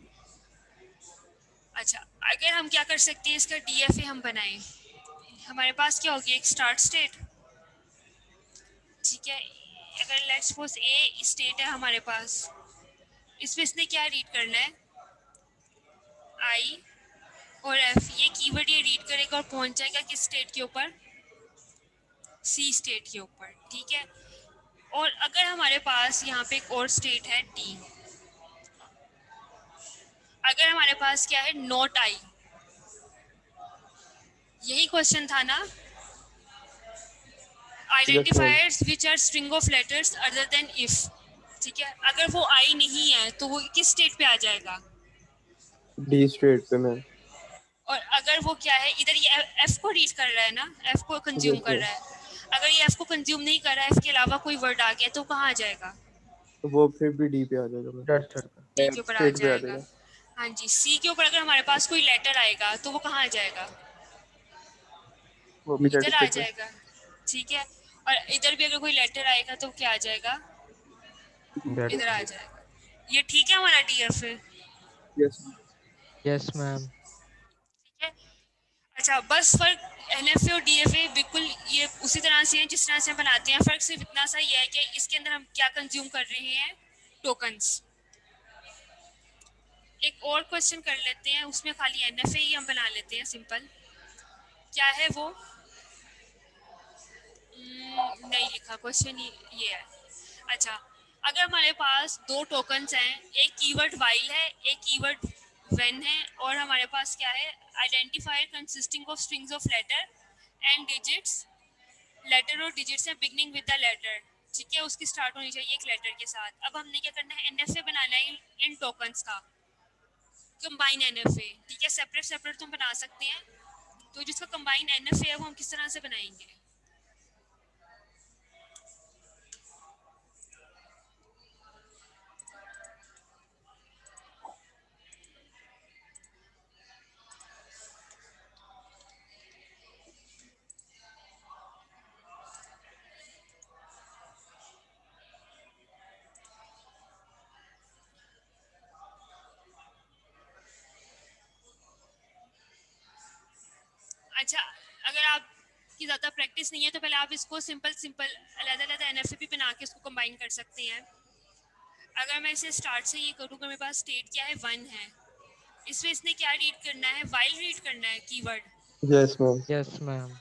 अच्छा, अगर हम क्या कर सकते हैं, इसका DFA हम बनाएं, हमारे पास क्या होगी, एक स्टार्ट स्टेट। ठीक है, अगर लेट्स सपोज A स्टेट है हमारे पास, इसमें इसने क्या रीड करना है, I और F, ये कीवर्ड ये रीड करेगा और पहुंच जाएगा किस स्टेट के ऊपर, C स्टेट के ऊपर। ठीक है, और अगर हमारे पास यहाँ पे एक और स्टेट है D, अगर हमारे पास क्या है, नॉट I, यही क्वेश्चन था ना, identifiers which are string of letters other than if. ठीक है, अगर वो I नहीं है तो वो किस स्टेट पे आ जाएगा, D स्टेट पे मैम। और अगर वो क्या है, इधर ये F को रीड कर रहा है ना, F को कंज्यूम कर रहा है, अगर ये F को कंज्यूम नहीं कर रहा है, F के अलावा कोई वर्ड आ गया तो कहाँ आ जाएगा, तो वो फिर भी D पे आ जाएगा, D के ऊपर आ जाएगा। हाँ जी, C के ऊपर अगर हमारे पास कोई लेटर आएगा तो वो कहाँ आ जाएगा, वो भी इधर आ जाएगा। ठीक है, और इधर भी अगर कोई लेटर आएगा तो क्या आ जाएगा, इधर आ जाएगा। ये ठीक है हमारा DFA? Yes ma'am. ठीक है, अच्छा बस फर्क NFA और DFA बिल्कुल ये उसी तरह से है जिस तरह से हम बनाते हैं, फर्क सिर्फ इतना सा ही है कि इसके अंदर हम क्या कंज्यूम कर रहे हैं, टोकन्स। एक और क्वेश्चन कर लेते हैं, उसमें खाली NFA ही हम बना लेते हैं सिंपल। क्या है वो? नहीं लिखा क्वेश्चन, ये है। अच्छा, अगर हमारे पास दो टोकन्स हैं, एक कीवर्ड वाइल है, एक कीवर्ड व्हेन है, और हमारे पास क्या है, identifier consisting of strings of letter and digits, letter और डिजिट्स हैं बिगनिंग विद द लेटर, ठीक है, उसकी स्टार्ट होनी चाहिए एक लेटर के साथ। अब हमने क्या करना है, NFA बनाना है इन टोकन्स का, कंबाइन NFA, ठीक है, सेपरेट सेपरेट तो हम बना सकते हैं, तो जिसका कंबाइन NFA है वो हम किस तरह से बनाएंगे? अच्छा, अगर आपकी ज़्यादा प्रैक्टिस नहीं है तो पहले आप इसको सिंपल सिंपल अलग-अलग NFA भी बना के इसको कंबाइन कर सकते हैं। अगर मैं इसे स्टार्ट से ये करूँ कि मेरे पास स्टेट क्या है, 1 है, इसमें इसने क्या रीड करना है, वाइल रीड करना है keyword. Yes ma'am. Yes ma'am.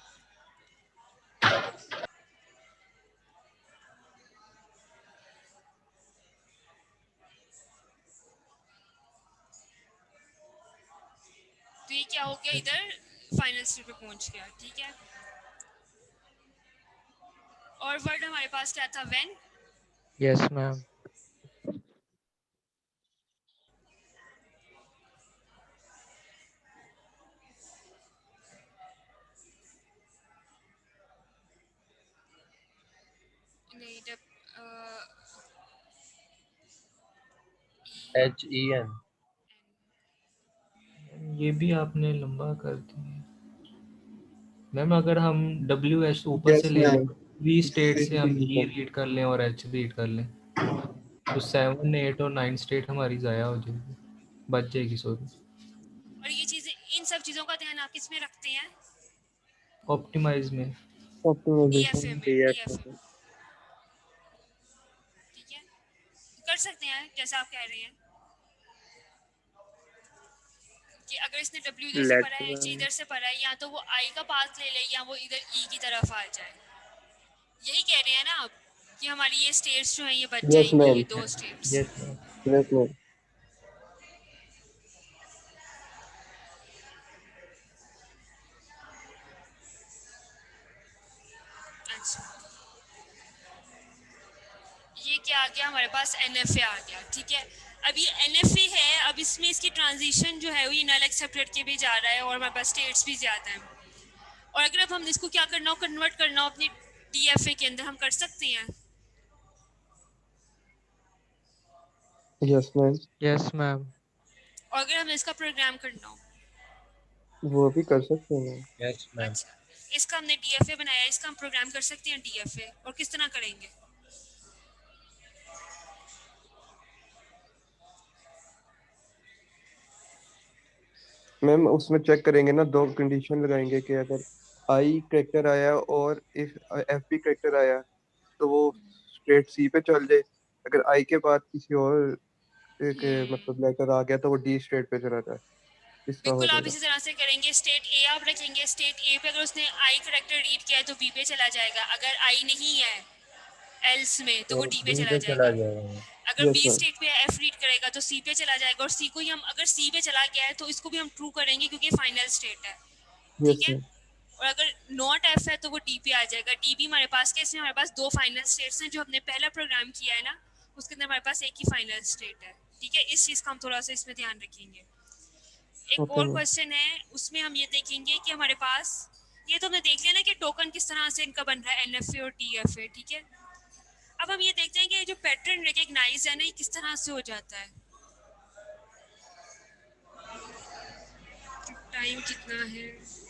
तो ये क्या हो गया, इधर फाइनल स्टेट पे पहुंच गया, ठीक है। और वर्ड हमारे पास क्या था, व्हेन। Yes ma'am. नहीं, HEN। ये भी आपने लंबा कर दिया मैम। अगर हम WH ऊपर यस से ले मैम। V स्टेट से हम E रीड कर लें और H रीड कर लें तो 7, 8 और 9 स्टेट हमारी ज़ाया हो जाएगी, बच जाएगी, सॉरी। और ये चीजें, इन सब चीजों का ध्यान आप किस में रखते हैं? ऑप्टिमाइज में। DFA में, DFA में, ठीक है, कर सकते हैं जैसा आप कह रहे हैं कि अगर इसने W इधर से पढ़ा है, H इधर से पढ़ा है, या तो वो I का पाथ ले ले या वो इधर E की तरफ आ जाए। यही कह रहे हैं ना आप कि हमारी ये स्टेट्स जो हैं ये बच यस जाएंगी, मैम। ये 2 states. Yes ma'am. Yes ma'am. अच्छा, ये क्या आ गया हमारे पास, NFA आ गया, ठीक है। अब ये NFA है, अब इसमें इसकी ट्रांजिशन जो है वो ये नल एक्सेप्टेड के भी जा रहा है और हमारे पास स्टेट्स भी ज़्यादा हैं। और अगर अब हम इसको क्या करना हो, कन्वर्ट करना हो अपनी DFA के अंदर, हम कर सकते हैं। Yes ma'am. Yes ma'am. और अगर हमें इसका प्रोग्राम करना हो, वो भी कर सकते हैं। Yes ma'am. अच्छा, इसका हमने DFA बनाया, इसका हम प्रोग्राम कर सकते हैं DFA, और किस तरह करेंगे? मैम उसमें चेक करेंगे ना, दो कंडीशन लगाएंगे कि अगर आई करेक्टर आया और इफ FB करेक्टर आया तो वो स्ट्रेट C पे चल जाए, अगर आई के बाद किसी और एक मतलब लेटर आ गया तो वो D स्ट्रेट पे चला जाए, इस तरह हो बिल्कुल, आप जाएगा। इसी तरह से करेंगे। स्टेट A आप रखेंगे, स्टेट A पे अगर उसने I करेक्टर रीड किया है तो B पे चला जाएगा, अगर I नहीं है एल्स में तो वो तो D पे D चला पे चला जाएगा। जाएगा। अगर यस B मैम। स्टेट पे F रीड करेगा तो C पे चला जाएगा, और C को ही हम, अगर C पे चला गया है तो इसको भी हम ट्रू करेंगे क्योंकि फाइनल स्टेट है, यस ठीक है। मैम। और अगर नॉट F है तो वो D पे आ जाएगा। D भी हमारे पास, कैसे हमारे पास 2 फाइनल स्टेट्स हैं, जो हमने पहला प्रोग्राम किया है ना, उसके अंदर हमारे पास एक ही फाइनल स्टेट है, ठीक है। इस चीज़ का हम थोड़ा सा इसमें ध्यान रखेंगे। एक ओके और मैम। क्वेश्चन है, उसमें हम ये देखेंगे कि हमारे पास, ये तो हमने देख लिया ना कि टोकन किस तरह से इनका बन रहा है, NFA और DFA, ठीक है। अब हम ये देखते हैं कि जो पैटर्न रिकग्नाइज है ना, ये किस तरह से हो जाता है। टाइम कितना है?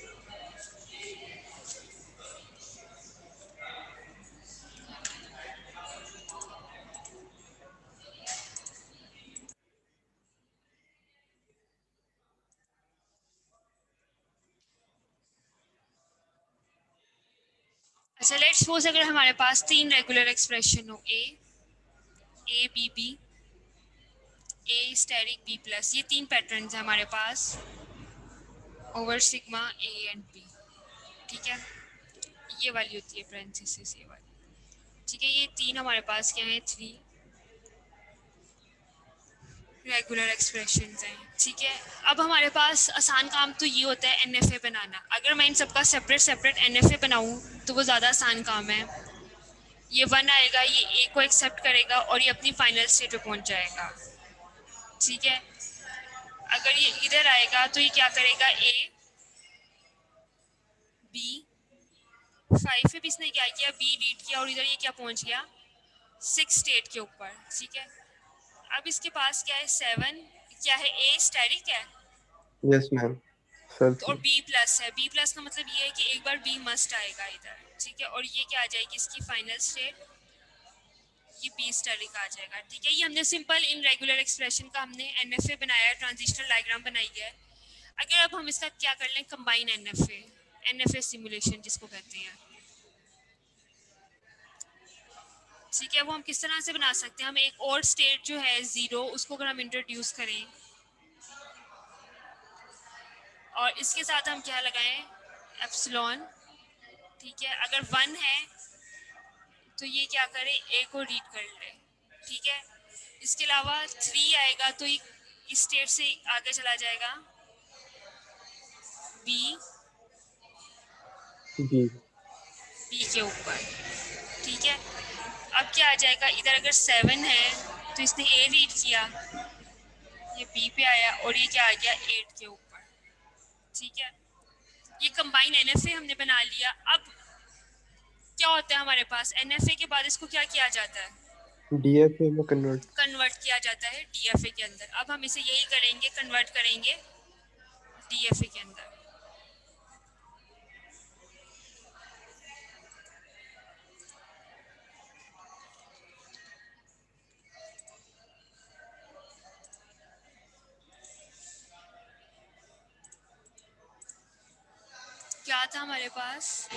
अच्छा, लेट्स सपोज अगर हमारे पास 3 रेगुलर एक्सप्रेशन हो, A B B, A asterisk B plus, ये 3 पैटर्न्स हैं हमारे पास over sigma A and B, ठीक है। ये वाली होती है पैरेंथेसिस, ये वाली, ठीक है। ये 3 हमारे पास क्या है, 3 रेगुलर एक्सप्रेशंस हैं, ठीक है। अब हमारे पास आसान काम तो ये होता है NFA बनाना। अगर मैं इन सबका सेपरेट NFA बनाऊं तो वो ज़्यादा आसान काम है। ये 1 आएगा, ये A को एक्सेप्ट करेगा और ये अपनी फाइनल स्टेट पे पहुंच जाएगा, ठीक है। अगर ये इधर आएगा तो ये क्या करेगा, A B 5 पे भी इसने क्या किया, B रीड किया और इधर ये क्या पहुंच गया 6 स्टेट के ऊपर, ठीक है। अब इसके पास क्या है 7, क्या है A स्टेरिक है, यस मैम सर। और B प्लस है। B प्लस का मतलब ये है कि एक बार B मस्ट आएगा इधर, ठीक है। और ये क्या आ जाएगी इसकी फाइनल स्टेट, ये B स्टेरिक आ जाएगा, ठीक है। ये हमने सिंपल इन रेगुलर एक्सप्रेशन का हमने NFA बनाया, ट्रांजिशनल डायग्राम बनाई है। अगर अब हम इसका क्या कर लें, कंबाइन NFA सिमुलेशन जिसको कहते हैं, ठीक है। वो हम किस तरह से बना सकते हैं, हम एक और स्टेट जो है 0 उसको अगर हम इंट्रोड्यूस करें और इसके साथ हम क्या लगाएं, एप्सिलॉन, ठीक है। अगर 1 है तो ये क्या करे, A को रीड कर ले, ठीक है। इसके अलावा 3 आएगा तो ये इस स्टेट से आगे चला जाएगा B के ऊपर, ठीक है। अब क्या आ जाएगा, इधर अगर 7 है तो इसने A रीड किया, ये B पे आया और ये क्या आ गया 8 के ऊपर, ठीक है। ये कंबाइन NFA हमने बना लिया। अब क्या होता है हमारे पास, NFA के बाद इसको क्या किया जाता है, DFA में कन्वर्ट किया जाता है DFA के अंदर। अब हम इसे यही करेंगे, कन्वर्ट करेंगे DFA के अंदर। क्या था हमारे पास,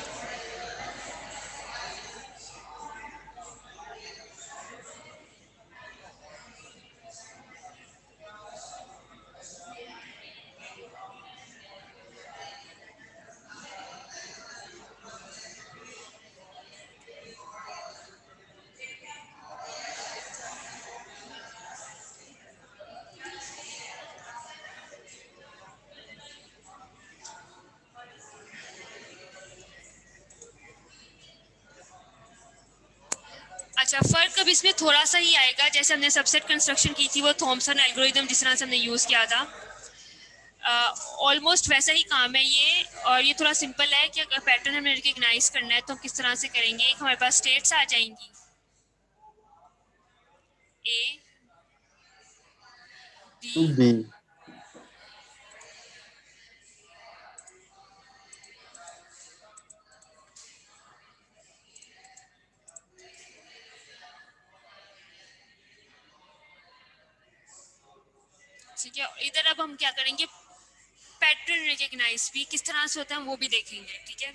अच्छा, फर्क अब इसमें थोड़ा सा ही आएगा। जैसे हमने सबसेट कंस्ट्रक्शन की थी वो थॉमसन एल्गोरिथम जिस तरह से हमने यूज़ किया था, ऑलमोस्ट वैसा ही काम है ये। और ये थोड़ा सिंपल है कि अगर पैटर्न हमें रिकग्नाइज करना है तो हम किस तरह से करेंगे। एक हमारे पास स्टेट्स आ जाएंगी A B ठीक है। इधर अब हम क्या करेंगे, पैटर्न रिकग्नाइज भी किस तरह से होता है हम वो भी देखेंगे, ठीक है।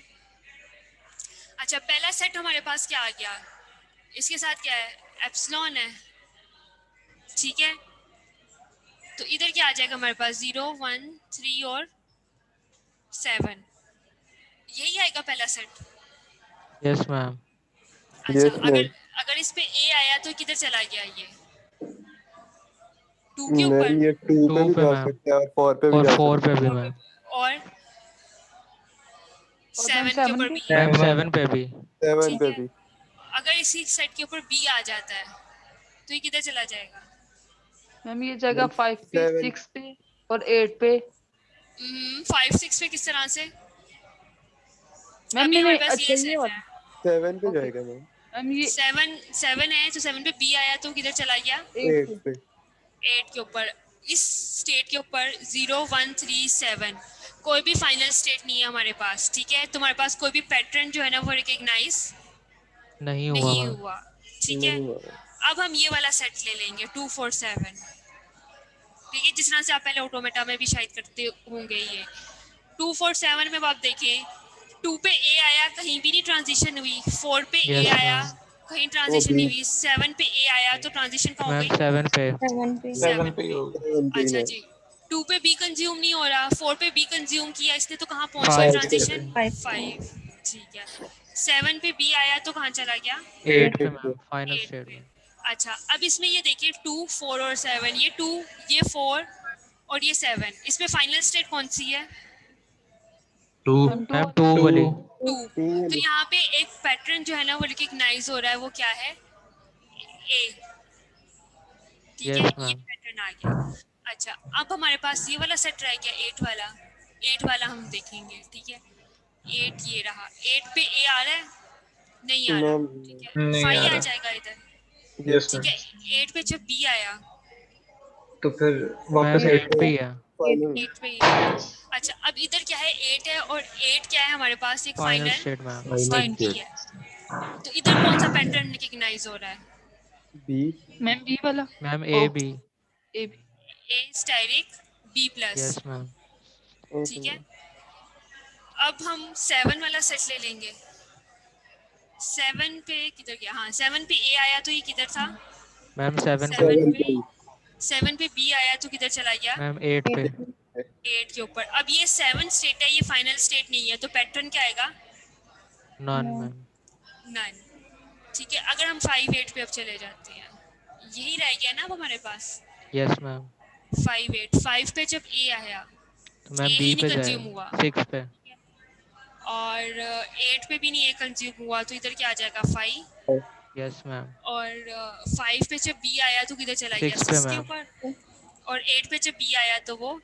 अच्छा, पहला सेट हमारे पास क्या आ गया, इसके साथ क्या है, एप्सिलॉन है, ठीक है। तो इधर क्या आ जाएगा हमारे पास 0 1 3 और 7, यही आएगा पहला सेट। Yes ma'am. अच्छा, अगर इस पे A आया तो किधर चला गया, ये 2 के ऊपर, ये 2 पे भी जा सकता है और 4 पे भी जा सकता है, और 4 पे भी मैम, और 7 के ऊपर भी, 7 पे भी, 7 पे भी। अगर इसी सेट के ऊपर B आ जाता है तो ये किधर चला जाएगा मैम, ये जाएगा 5 पे 6 पे और 8 पे। 5 6 पे किस तरह से मैम नहीं, अच्छा ये वाला 7 पे जाएगा मैम। मैम ये 7 है तो 7 पे B आया तो किधर चला गया 8 पे, 8 के ऊपर। इस स्टेट के ऊपर 0 1 3 7 कोई भी फाइनल स्टेट नहीं है हमारे पास, ठीक है। तुम्हारे पास कोई भी पैटर्न जो है ना वो रिकग्नाइज नहीं हुआ, ठीक है। अब हम ये वाला सेट ले लेंगे 2 4 7, ठीक है, जिस तरह से आप पहले ऑटोमेटा में भी शायद करते होंगे। ये 2 4 7 में आप देखें 2 पे A आया, कहीं भी नहीं ट्रांजिशन हुई, 4 पे A आया, कहीं ट्रांजिशन नहीं हुई। 7 पे ए आया तो ट्रांजिशन कहाँ हो मैम गई? 7 पे 7 पे होगा। अच्छा जी। 2 पे बी कंज्यूम नहीं हो रहा, 4 पे बी कंज्यूम किया इसने तो कहाँ पहुंच गया 5 ट्रांजिशन? 5। ठीक है। 7 पे बी आया तो कहाँ चला गया? 8 पे मैम फाइनल 8 स्टेट पे। में। अच्छा अब इसमें ये देखिए 2, 4 और 7, ये 2, ये 4 और ये 7, इसमें फाइनल स्टेट कौन सी है? 2 मैम 2 वाली 2। तो यहाँ पे एक पैटर्न जो है ना वो रिकग्नाइज हो रहा है, वो क्या है? ए। ठीक है, यस ये मैम पैटर्न आ गया। अच्छा अब हमारे पास ये वाला सेट रह गया 8 वाला। 8 वाला हम देखेंगे, ठीक है। 8 ये रहा, 8 पे ए आ रहा है? नहीं आ रहा, ठीक है। नहीं 5 आ आ रहा। जाएगा इधर, यस ठीक मैम। है। 8 पे जब बी आया तो फिर वापस मैम 8 8 पे ही है 8 पे ही है। अच्छा अब इधर क्या है? 8 है और 8 क्या है हमारे पास? एक final final state ma'am. State भी है। तो इधर कौन सा पैटर्न रिकग्नाइज हो रहा है? बी मैम बी वाला ma'am A B A B. A asterisk B plus, yes ma'am ठीक है। अब हम 7 वाला सेट ले लेंगे। 7 पे किधर गया? हाँ 7 पे ए आया तो ये किधर था? मैम 7 पे 7 पे बी आया तो किधर चला गया? मैम 8 पे 8 के ऊपर। अब ये 7 स्टेट है, ये फाइनल स्टेट नहीं है, तो पैटर्न क्या आएगा? None ma'am none. ठीक है। अगर हम 5, 8 पे अब चले जाते हैं, यही रह गया ना अब हमारे पास? Yes ma'am 5, 8। 5 पे जब ए आया, तो मैम ए बी ही नहीं पे कंज्यूम जाए हुआ 6 पे और 8 पे भी नहीं ए कंज्यूम हुआ, तो इधर क्या आ जाएगा? 5। यस मैम और 5 पे जब बी आया तो किधर चला गया? 6 पे 6 के मैम ऊपर। और 8 पे जब बी आया तो वो 8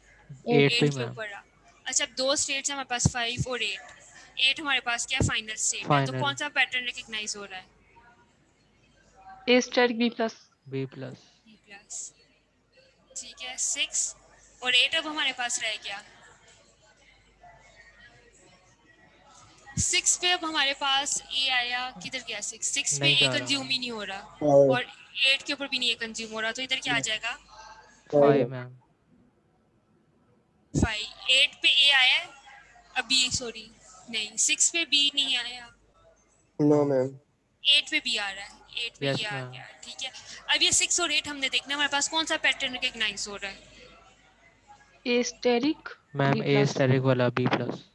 पे 8 के मैम ऊपर रहा। अच्छा अब 2 स्टेट्स हैं हमारे पास, 5 और 8। 8 हमारे पास क्या फाइनल स्टेट है, तो फाइनल कौन सा पैटर्न रिकग्नाइज हो रहा है? A star B plus B plus B plus, ठीक है। 6 और 8 अब हमारे पास रह गया। 6 पे अब हमारे पास ए आया, किधर गया 6 पे नहीं ए जा रहा कंज्यूम ही नहीं हो रहा और 8 के ऊपर भी नहीं ए कंज्यूम हो रहा, तो इधर क्या आ जाएगा? 5 मैम 5। 8 पे ए आया है अभी, सॉरी नहीं, 6 पे बी नहीं आया, नो मैम 8 पे बी आ रहा है, 8 पे यस ये आ मैम गया, ठीक है। अब ये 6 और 8 हमने देखना है हमारे पास कौन सा पैटर्न रिकग्नाइज हो रहा है। ए स्टेरिक मैम बी ए प्लस स्टेरिक वाला बी प्लस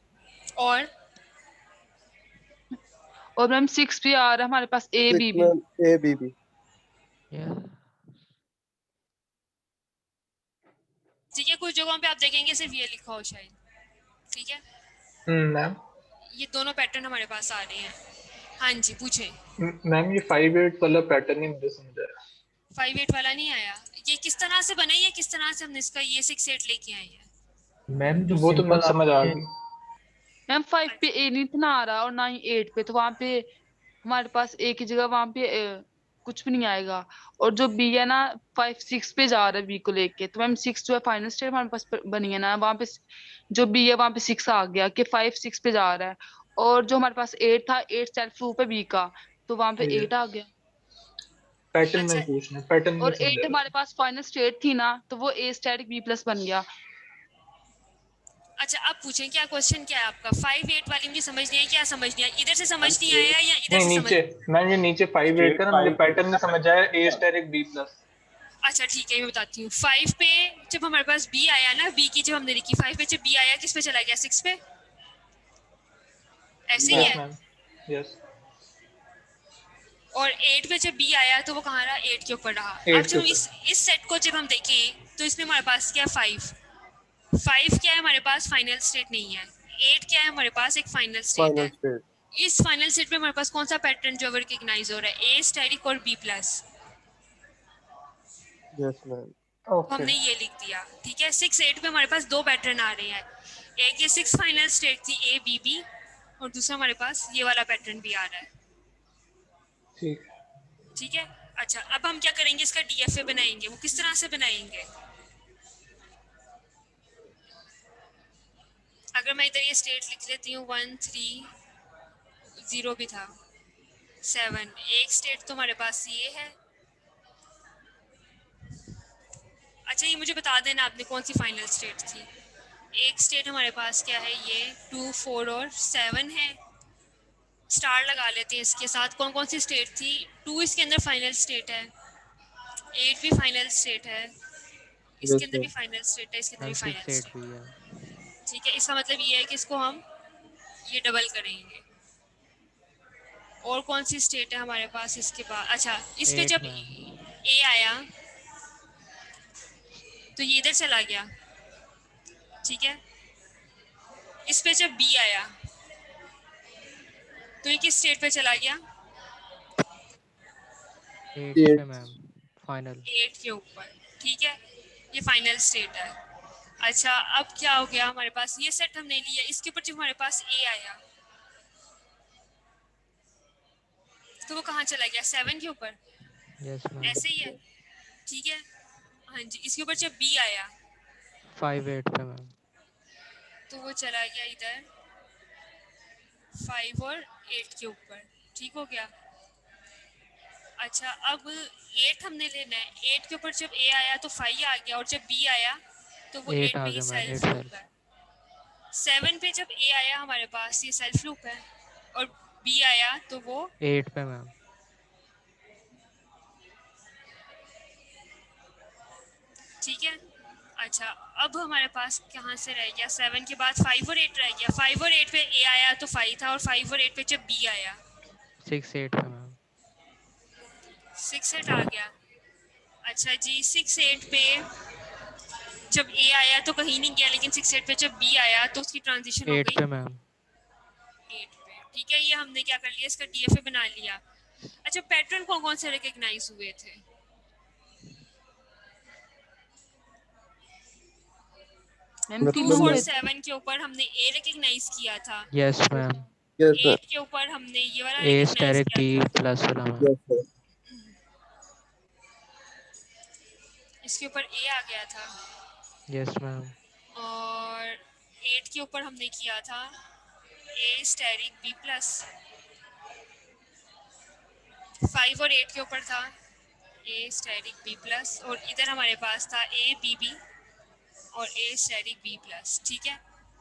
और मैम 6 भी आ रहा है हमारे पास ए बी भी। मैम ए बी बी ठीक है। कुछ जगहों पे आप देखेंगे सिर्फ ये लिखा हो शायद, ठीक है। मैम ये दोनों पैटर्न हमारे पास आ रहे हैं। हाँ जी पूछें। मैम ये 5, 8 वाला पैटर्न ही मुझे समझ आया। 5, 8 वाला नहीं आया, ये किस तरह से बना है, किस तरह से हमने इसका ये 6, 8 लेके आए हैं? मैम जो वो तो सिंपल मुझे समझ आ गई। मैम 5 पे ए नहीं इतना आ रहा और ना ही 8 पे, तो वहां पे हमारे पास ए की जगह वहां पे कुछ भी नहीं आएगा। और जो बी है ना 5, 6 पे जा रहा है बी को लेके, तो मैम 6 जो है फाइनल स्टेट हमारे पास बनी है ना, वहां पे जो बी है वहां पे 6 आ गया कि 5, 6 पे जा रहा है। और जो हमारे पास 8 था, 8 सेल्फ प्रूफ है बी का, तो वहां पे 8 आ गया। पैटर्न अच्छा। में पूछना, पैटर्न में और समझ 8 आया। हमारे पास फाइनल स्टेट थी ना, तो वो ए स्टैटिक बी प्लस बन गया। अच्छा अब पूछें क्या क्वेश्चन क्या है आपका? 5, 8 वाली मुझे समझ नहीं है, क्या समझ नहीं है? इधर से समझ नहीं आया या इधर नहीं से नीचे समझ? मैम, ये नीचे 5, 8 का ना मुझे पैटर्न में समझ आया, ए स्टेरिक बी प्लस। अच्छा ठीक है मैं बताती हूँ। 5 पे जब हमारे पास बी आया ना, बी की जब हमने लिखी 5 पे जब बी आया किस पे चला गया? 6 पे, ऐसे ही यस है। Ma'am yes. और 8 पे जब बी आया तो वो कहाँ रहा? 8 के ऊपर रहा। 8 अब के जब ऊपर। इस सेट को जब हम देखें तो इसमें हमारे पास क्या 5 क्या है हमारे पास? फाइनल स्टेट नहीं है। 8 क्या है हमारे पास? एक फाइनल स्टेट फाइनल है। स्टेट इस फाइनल स्टेट में हमारे पास कौन सा पैटर्न जो रिकग्नाइज हो रहा है? ए स्टेरिक और बी प्लस। यस मैम हमने ये लिख दिया, ठीक है। 6, 8 में हमारे पास दो पैटर्न आ रहे हैं, एक ये 6 फाइनल स्टेट थी ए बी बी, और दूसरा हमारे पास ये वाला पैटर्न भी आ रहा है, ठीक ठीक है। अच्छा अब हम क्या करेंगे? इसका डीएफए बनाएंगे। वो किस तरह से बनाएंगे? अगर मैं इधर ये स्टेट लिख लेती हूँ 1 3 0 भी था 7, एक स्टेट तो हमारे पास ये है। अच्छा ये मुझे बता देना आपने कौन सी फाइनल स्टेट थी। एक स्टेट हमारे पास क्या है? ये 2 4 और 7 है। स्टार लगा लेते हैं इसके साथ। कौन कौन सी स्टेट थी? 2 इसके अंदर फाइनल स्टेट है, 8 भी फाइनल स्टेट है, इसके यस अंदर भी मैम। फाइनल स्टेट है, इसके अंदर मैम भी 6 फाइनल 8 स्टेट। भी है। ठीक है, इसका मतलब ये है कि इसको हम ये डबल करेंगे। और कौन सी स्टेट है हमारे पास इसके बाद? अच्छा, इस पे 8 जब मैम। ए आया तो ये इधर चला गया, ठीक है। इस पे जब बी आया तो ये किस स्टेट पे चला गया? 8 पे मैम, फाइनल। 8 के ऊपर, ठीक है, ये फाइनल स्टेट है। अच्छा, अब क्या हो गया हमारे पास? ये सेट हमने लिया, इसके ऊपर जब हमारे पास ए आया तो वो कहाँ चला गया? 7 के ऊपर, यस मैम। ऐसे ही है, ठीक है। हाँ जी, इसके ऊपर जब बी आया 5 8 पे मैम। तो वो चला गया इधर 5 और 8 के ऊपर, ठीक हो गया। अच्छा, अब 8 हमने लेना है, 8 के ऊपर जब ए आया तो 5 आ गया, और जब बी आया तो वो 8 8 आ पे ही गया मैम, 8 सेल्फ लूप सेल्फ। है। 7 पे जब ए आया हमारे पास ये सेल्फ लूप है, और बी आया तो वो 8 पे मैम। ठीक है। अच्छा, अब हमारे पास कहाँ से रह गया? 7 के बाद 5 और 8 रह गया। 5 और 8 पे ए आया तो 5 था, और 5 और 8 पे जब बी आया 6 8 पे मैम। 6 8 आ गया। अच्छा जी, 6 8 पे जब ए आया तो कहीं नहीं गया, लेकिन 6 8 पे जब बी आया तो उसकी ट्रांजिशन हो 8 गई पे मैम। 8 पे। ठीक है, ये हमने क्या कर लिया, इसका डीएफए बना लिया। अच्छा, पैटर्न कौन कौन से रिकॉग्नाइज हुए थे? मैम 2 तीनों 4 हुए थे। 7 के ऊपर हमने ए रिकॉग्नाइज किया था। Yes ma'am. Yes ma'am. 8 के ऊपर हमने ये वाला ए रिकॉग्नाइज स्टेरिक किया बी था। प्लस वाला मैम। Yes ma'am. इसके ऊपर ए आ गया था। Yes ma'am. और 8 के ऊपर हमने किया था ए स्टेरिक बी प्लस। 5 और 8 के ऊपर था ए स्टेरिक बी प्लस, और इधर हमारे पास था ए बी बी और ए स्टेरिक बी प्लस। ठीक है,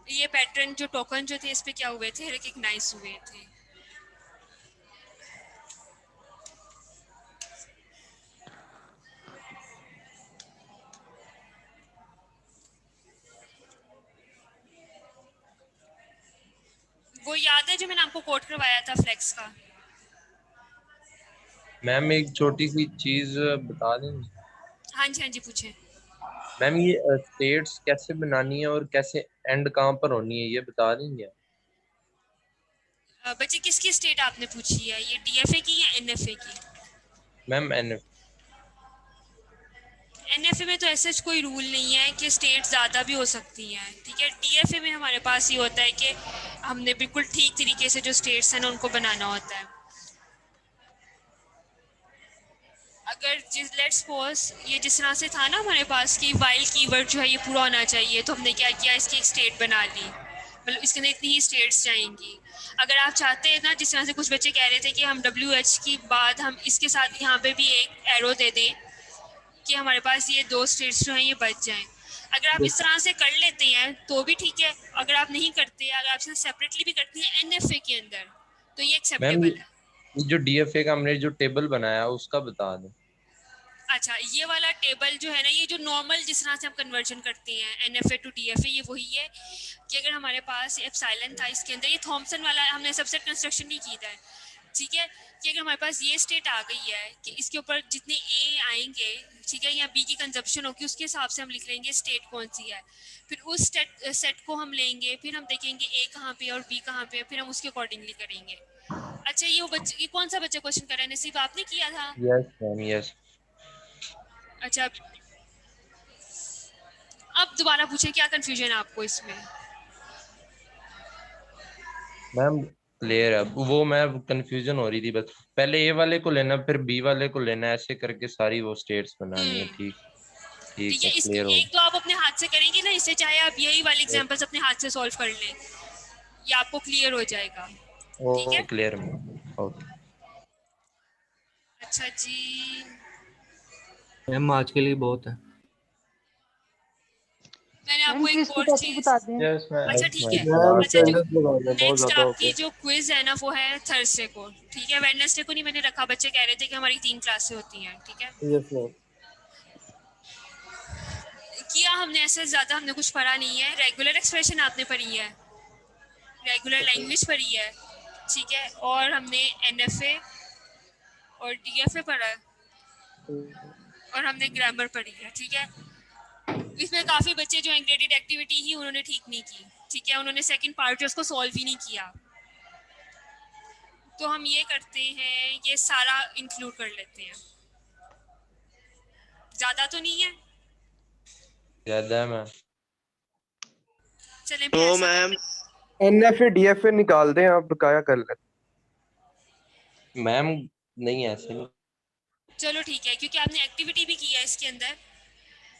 ये पैटर्न जो टोकन जो थे इस पे क्या हुए थे, रिकॉग्नाइज हुए थे। वो याद है जो मैंने आपको कोड करवाया था फ्लेक्स का? मैम एक छोटी सी चीज बता देंगे? हाँ जी, हाँ जी, पूछे। मैम ये स्टेट्स कैसे बनानी है और कैसे एंड कहाँ पर होनी है, ये बता देंगे? बच्चे किसकी स्टेट आपने पूछी है, ये डीएफए की या एनएफए की? मैम एनएफए में तो ऐसा कोई रूल नहीं है कि स्टेट ज़्यादा भी हो सकती हैं। ठीक है, डीएफए में हमारे पास ये होता है कि हमने बिल्कुल ठीक तरीके से जो स्टेट्स हैं ना उनको बनाना होता है। अगर लेट्स सपोज ये जिस तरह से था ना हमारे पास कि वाइल कीवर्ड जो है ये पूरा होना चाहिए, तो हमने क्या किया, इसकी एक स्टेट बना ली, मतलब इसके अंदर इतनी ही स्टेट्स जाएंगी। अगर आप चाहते हैं ना, जिस तरह से कुछ बच्चे कह रहे थे कि हम WH की बाद हम इसके साथ यहाँ पे भी एक एरो दे दें कि हमारे पास ये 2 स्टेट्स जो हैं ये बच जाएं। अगर आप इस तरह से कर लेते हैं तो भी ठीक है, अगर आप नहीं करते, अगर आप इसे सेपरेटली भी करते हैं एनएफए के अंदर, तो ये मैम एक्सेप्टेबल है। जो डीएफए का हमने जो टेबल बनाया उसका बता दें। अच्छा, ये वाला टेबल जो है ना, ये जो नॉर्मल जिस तरह से हम कन्वर्जन करते हैं एनएफए टू डीएफए, ये वही है कि अगर हमारे पास एप्सिलॉन था इसके अंदर, ये थॉमसन वाला हमने सबसेट कंस्ट्रक्शन नहीं की था। ठीक है, कि अगर हमारे पास ये स्टेट आ गई है कि इसके ऊपर जितने ए आएंगे, ठीक है, या बी की कंजप्शन होगी, उसके हिसाब से हम लिख लेंगे स्टेट कौन सी है। फिर उस सेट को हम लेंगे, फिर हम देखेंगे ए कहाँ पे और बी कहाँ पे, फिर हम उसके अकॉर्डिंगली करेंगे। अच्छा, ये कौन सा बच्चा क्वेश्चन कर रहा है? नसीब आपने किया था? Yes ma'am yes. अच्छा, अब दोबारा पूछे, क्या कंफ्यूजन है आपको इसमें? मैम क्लियर है, वो मैं कंफ्यूजन हो रही थी बस, पहले ए वाले को लेना फिर बी वाले को लेना, ऐसे करके सारी वो स्टेट्स बनानी है। ठीक ठीक है, है, इसकी क्लियर हो एक तो आप अपने हाथ से करेंगे ना, इससे चाहे आप यही वाले एग्जांपल्स अपने हाथ से सॉल्व कर लें, ये आपको क्लियर हो जाएगा। ठीक है, क्लियर मैम। ओके अच्छा जी, मैम आज के लिए बहुत है। मैंने मैम आपको एक क्विज की और टॉपिक चीज, बता दें। Yes ma'am. अच्छा ठीक है, मैम अच्छा जो अटेंडेंस लगा दें, बहुत नेक्स्ट ज्यादा हो आपकी गया। जो क्विज है ना वो है थर्सडे को, ठीक है। वेडनेसडे को नहीं मैंने रखा, बच्चे कह रहे थे कि हमारी 3 क्लासें होती हैं, ठीक है। Yes ma'am. किया हमने ऐसे ज़्यादा हमने कुछ पढ़ा नहीं है। रेगुलर एक्सप्रेशन आपने पढ़ी है, रेगुलर लैंग्वेज पढ़ी है, ठीक है, और हमने एनएफए और डीएफए पढ़ा है, और हमने ग्रामर पढ़ी है, ठीक है। इसमें काफ़ी बच्चे जो इंग्रेडिएंट एक्टिविटी ही उन्होंने ठीक नहीं की, ठीक है, उन्होंने सेकंड पार्ट जो उसको सॉल्व ही नहीं किया। तो हम ये करते हैं, ये सारा इंक्लूड कर लेते हैं, ज़्यादा तो नहीं है। ज्यादा है मैम। चलें फिर ऐसा मैम एनएफए डीएफए निकाल दें, आप बकाया कर लें। मैम नहीं ऐसे नहीं। चलो ठीक है, क्योंकि आपने एक्टिविटी भी की है इसके अंदर,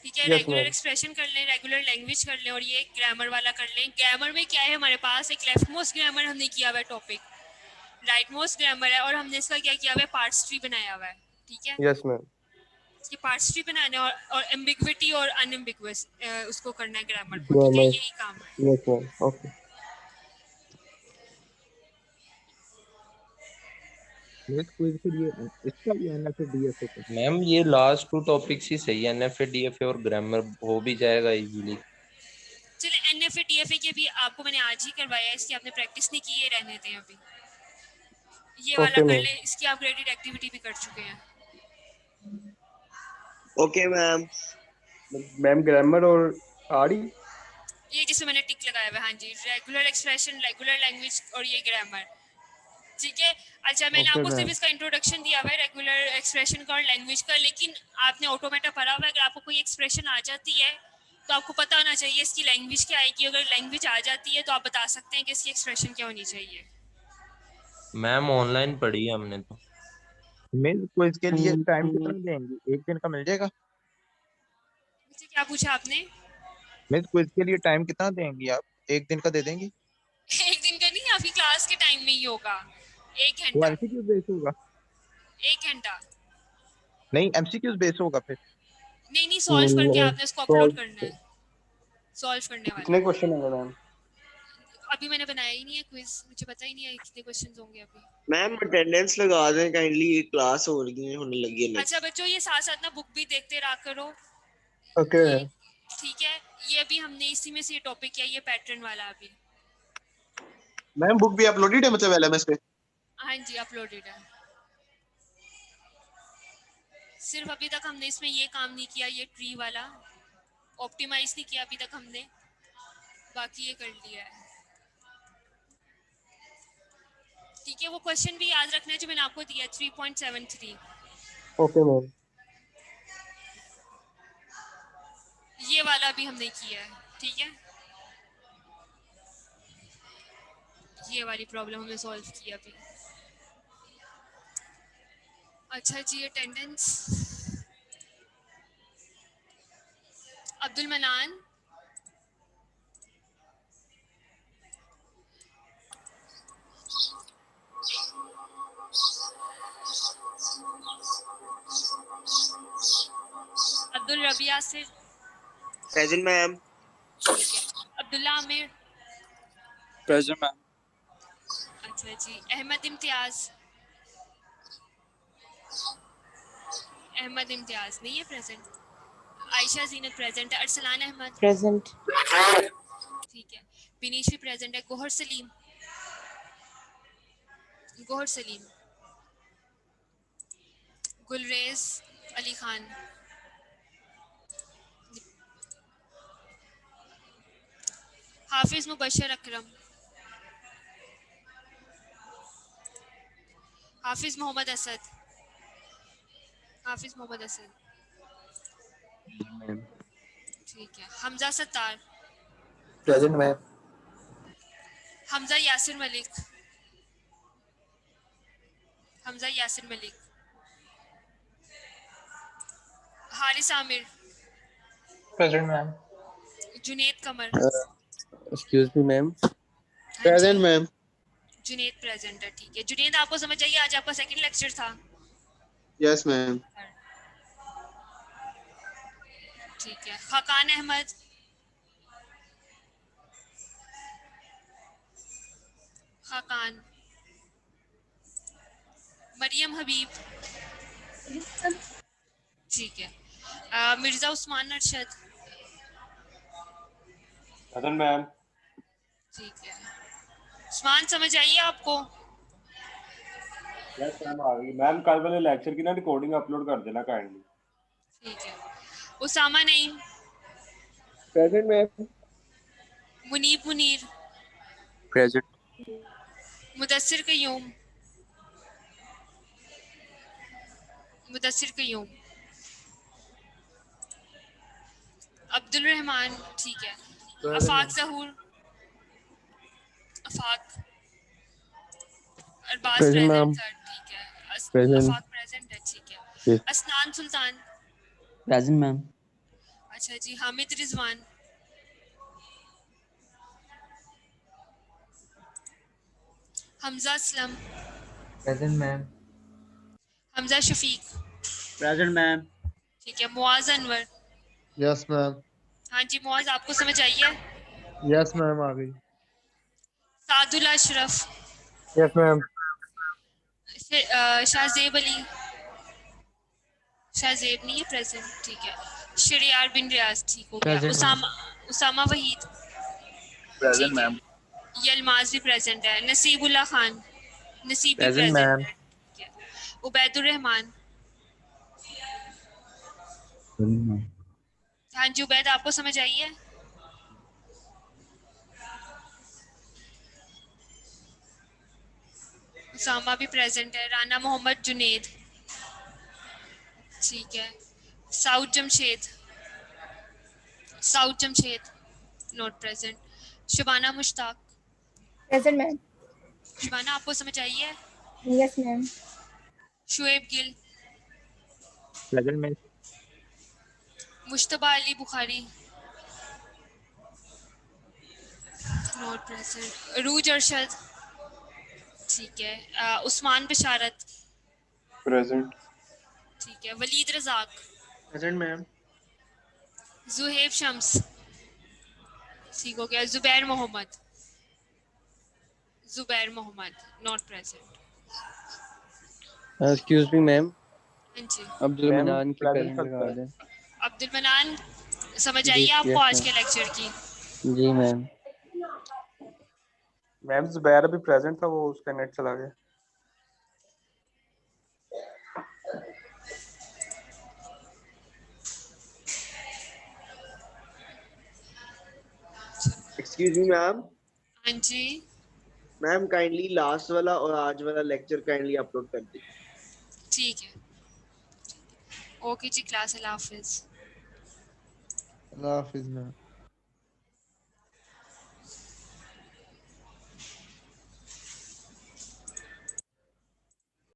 ठीक है। Yes regular ma'am. एक्सप्रेशन कर लें, रेगुलर लैंग्वेज कर लें, और ये ग्रामर वाला कर लें। ग्रामर में क्या है हमारे पास, एक लेफ्ट मोस्ट ग्रामर हमने किया हुआ है टॉपिक, राइट मोस्ट ग्रामर है, और हमने इसका क्या किया हुआ है, पार्ट्स ट्री बनाया हुआ है, ठीक है। Yes ma'am. इसके पार्ट्स ट्री बनाने और एम्बिग्विटी और अनएम्बिगुअस उसको करना है ग्रामर को, ठीक है, ग्रामर। यही काम है। Yes ma'am. Okay next quiz फिर ये इसका भी एनएफए डीएफए का। मैम ये लास्ट 2 टॉपिक्स ही सही है, एनएफए डीएफए और ग्रामर हो भी जाएगा इजीली। चलो एनएफए टीएफए के भी आपको मैंने आज ही करवाया है, इसकी आपने प्रैक्टिस नहीं की, ये रहने दें अभी, ये वाला ओके कर मैम। ले, इसकी आप क्रेडिट एक्टिविटी भी कर चुके हैं। Okay ma'am. मैम ग्रामर और आड़ी। ये जिसमें मैंने टिक लगाया हुआ है, हाँ जी, रेगुलर एक्सप्रेशन, रेगुलर लैंग्वेज और ये ग्रामर, ठीक है। अच्छा मैंने ओके आपको सिर्फ मैम। इसका इंट्रोडक्शन दिया हुआ है रेगुलर एक्सप्रेशन का और लैंग्वेज का, लेकिन आपने ऑटोमेटा पढ़ा हुआ है। अगर आपको कोई एक्सप्रेशन आ जाती है तो आपको पता होना चाहिए इसकी लैंग्वेज क्या आएगी। अगर लैंग्वेज आ जाती है तो आप बता सकते हैं कि इसकी एक्सप्रेशन क्या होनी चाहिए। मैम ऑनलाइन पढ़ी है हमने तो। मिस क्विज के लिए टाइम कितना देंगी, एक दिन का मिल जाएगा? मुझे क्या पूछा आपने? मिस क्विज के लिए टाइम कितना देंगी आप, एक दिन का दे देंगी? एक दिन का नहीं, आपकी क्लास के टाइम में ही होगा, 1 वो घंटा। एमसीक्यूज बेस होगा? 1 घंटा नहीं एमसीक्यूज बेस होगा फिर? नहीं, सॉल्व करके आपने उसको अपलोड करना है, सॉल्व करने वाला। कितने क्वेश्चन होंगे मैम? अभी मैंने बनाया ही नहीं है क्विज, मुझे पता ही नहीं है कितने क्वेश्चंस होंगे अभी। मैम अटेंडेंस लगा दें काइंडली, क्लास हो रही है, होने लगी है। अच्छा बच्चों, ये साथ साथ ना बुक भी देखते रहा करो, ओके ठीक है। ये भी हमने इसी में से टॉपिक किया, ये पैटर्न वाला अभी। मैम बुक भी अपलोडेड है मतलब एलएमएस पे? हाँ जी अपलोडेड है। सिर्फ अभी तक हमने इसमें ये काम नहीं किया, ये ट्री वाला ऑप्टिमाइज नहीं किया अभी तक हमने, बाकी ये कर लिया है, ठीक है। वो क्वेश्चन भी याद रखना है जो मैंने आपको दिया 3.73। Okay ma'am. ये वाला भी हमने किया है, ठीक है। ये वाली प्रॉब्लम हमने सॉल्व की अभी। अच्छा जी, attendance Abdul Manan, Abdul Rabi Asif, present ma'am. Abdullah Amir, present ma'am. अच्छा जी, अहमद इम्तियाज, अहमद इम्तियाज नहीं है प्रेजेंट। आयशा जीनत प्रेजेंट है। अरसलान अहमद प्रेजेंट। ठीक है। बिनीश भी प्रेजेंट है। गोहर सलीम, गोहर सलीम, गुलरेज अली खान, हाफिज मुबशर अकरम, हाफिज मोहम्मद असद, हाफिज मोहम्मद असद, ठीक है। Hamza Sattar, present ma'am. Hamza Yasir Malik, Hamza Yasir Malik, Haris Amir, present ma'am. Junaid Qamar, excuse me ma'am. Present ma'am. Junaid present है, ठीक है। जुनेद आपको समझ आइए, आज आपका सेकंड लेक्चर था। Yes ma'am. ठीक है। खकान अहमद, खाकान, मरियम हबीब, ठीक है। Mirza Usman Arshad, present ma'am. ठीक है। उस्मान समझ आइए आपको? यस मैम आ गई मैम। कल वाले लेक्चर की ना रिकॉर्डिंग अपलोड कर देना काइंडली। ठीक है। Usama Naeem, present ma'am. Munib Munir, Present. Mudassir Qayyum, Mudassir Qayyum, Abdul Rehman, ठीक है। Afaq Zahoor, Afaq, Arbaz present present ma'am. Sir, ठीक है। प्रेजेंट। अफाक प्रेजेंट है, ठीक है। Yes. Asnan Sultan, present ma'am. अच्छा जी। Hamid Rizwan, Hamza Aslam, present ma'am. Hamza Shafiq, present ma'am. ठीक है। Muaz Anwar, yes ma'am. हाँ जी मुआज आपको समझ आई है? यस मैम आ गई। Saadul Ashraf, yes ma'am. शाहजेब अली, शाहजेब नहीं है प्रेजेंट, ठीक है। शरियार बिन रियाज, ठीक हो गया। Present, ma'am. Usama Usama Waheed, Present, ठीक है। ma'am. यलमाज भी प्रेजेंट है। नसीबुल्लाह खान, नसीब भी Present, प्रेजेंट ma'am. है, ठीक है। उबैदुर रहमान, हाँ जी उबैद आपको समझ आई है? उसामा भी प्रेजेंट है। राना मोहम्मद जुनेद, ठीक है। Saud Jamshed, Saud Jamshed not present. Shabana Mushtaq, present ma'am. Shabana आपको समझ आई है? Yes ma'am. Shoaib Gill, Present, ma'am. Mujtaba Ali Bukhari, not present. Arooj Arshad, ठीक है। उस्मान बिशारत, प्रेजेंट। ठीक है। Waleed Razzaq, present ma'am. जुहेब शम्स, ठीक हो गया। Zubair Mohammad, Zubair Mohammad not present. Excuse me ma'am, हाँ जी। अब्दुल मैम मनान की प्रेजेंट प्रेजेंट करता लगा है। दें। अब्दुल मनान समझ आई जी है आपको यस आज मैम। के लेक्चर की? जी मैम। मैम जुबैर अभी प्रेजेंट था, वो उसका नेट चला गया। Excuse me ma'am. हाँ जी मैम काइंडली लास्ट वाला और आज वाला लेक्चर काइंडली अपलोड कर दीजिए। ठीक है। ओके जी क्लास, अल्लाह हाफिज। अल्लाह हाफिज मैम।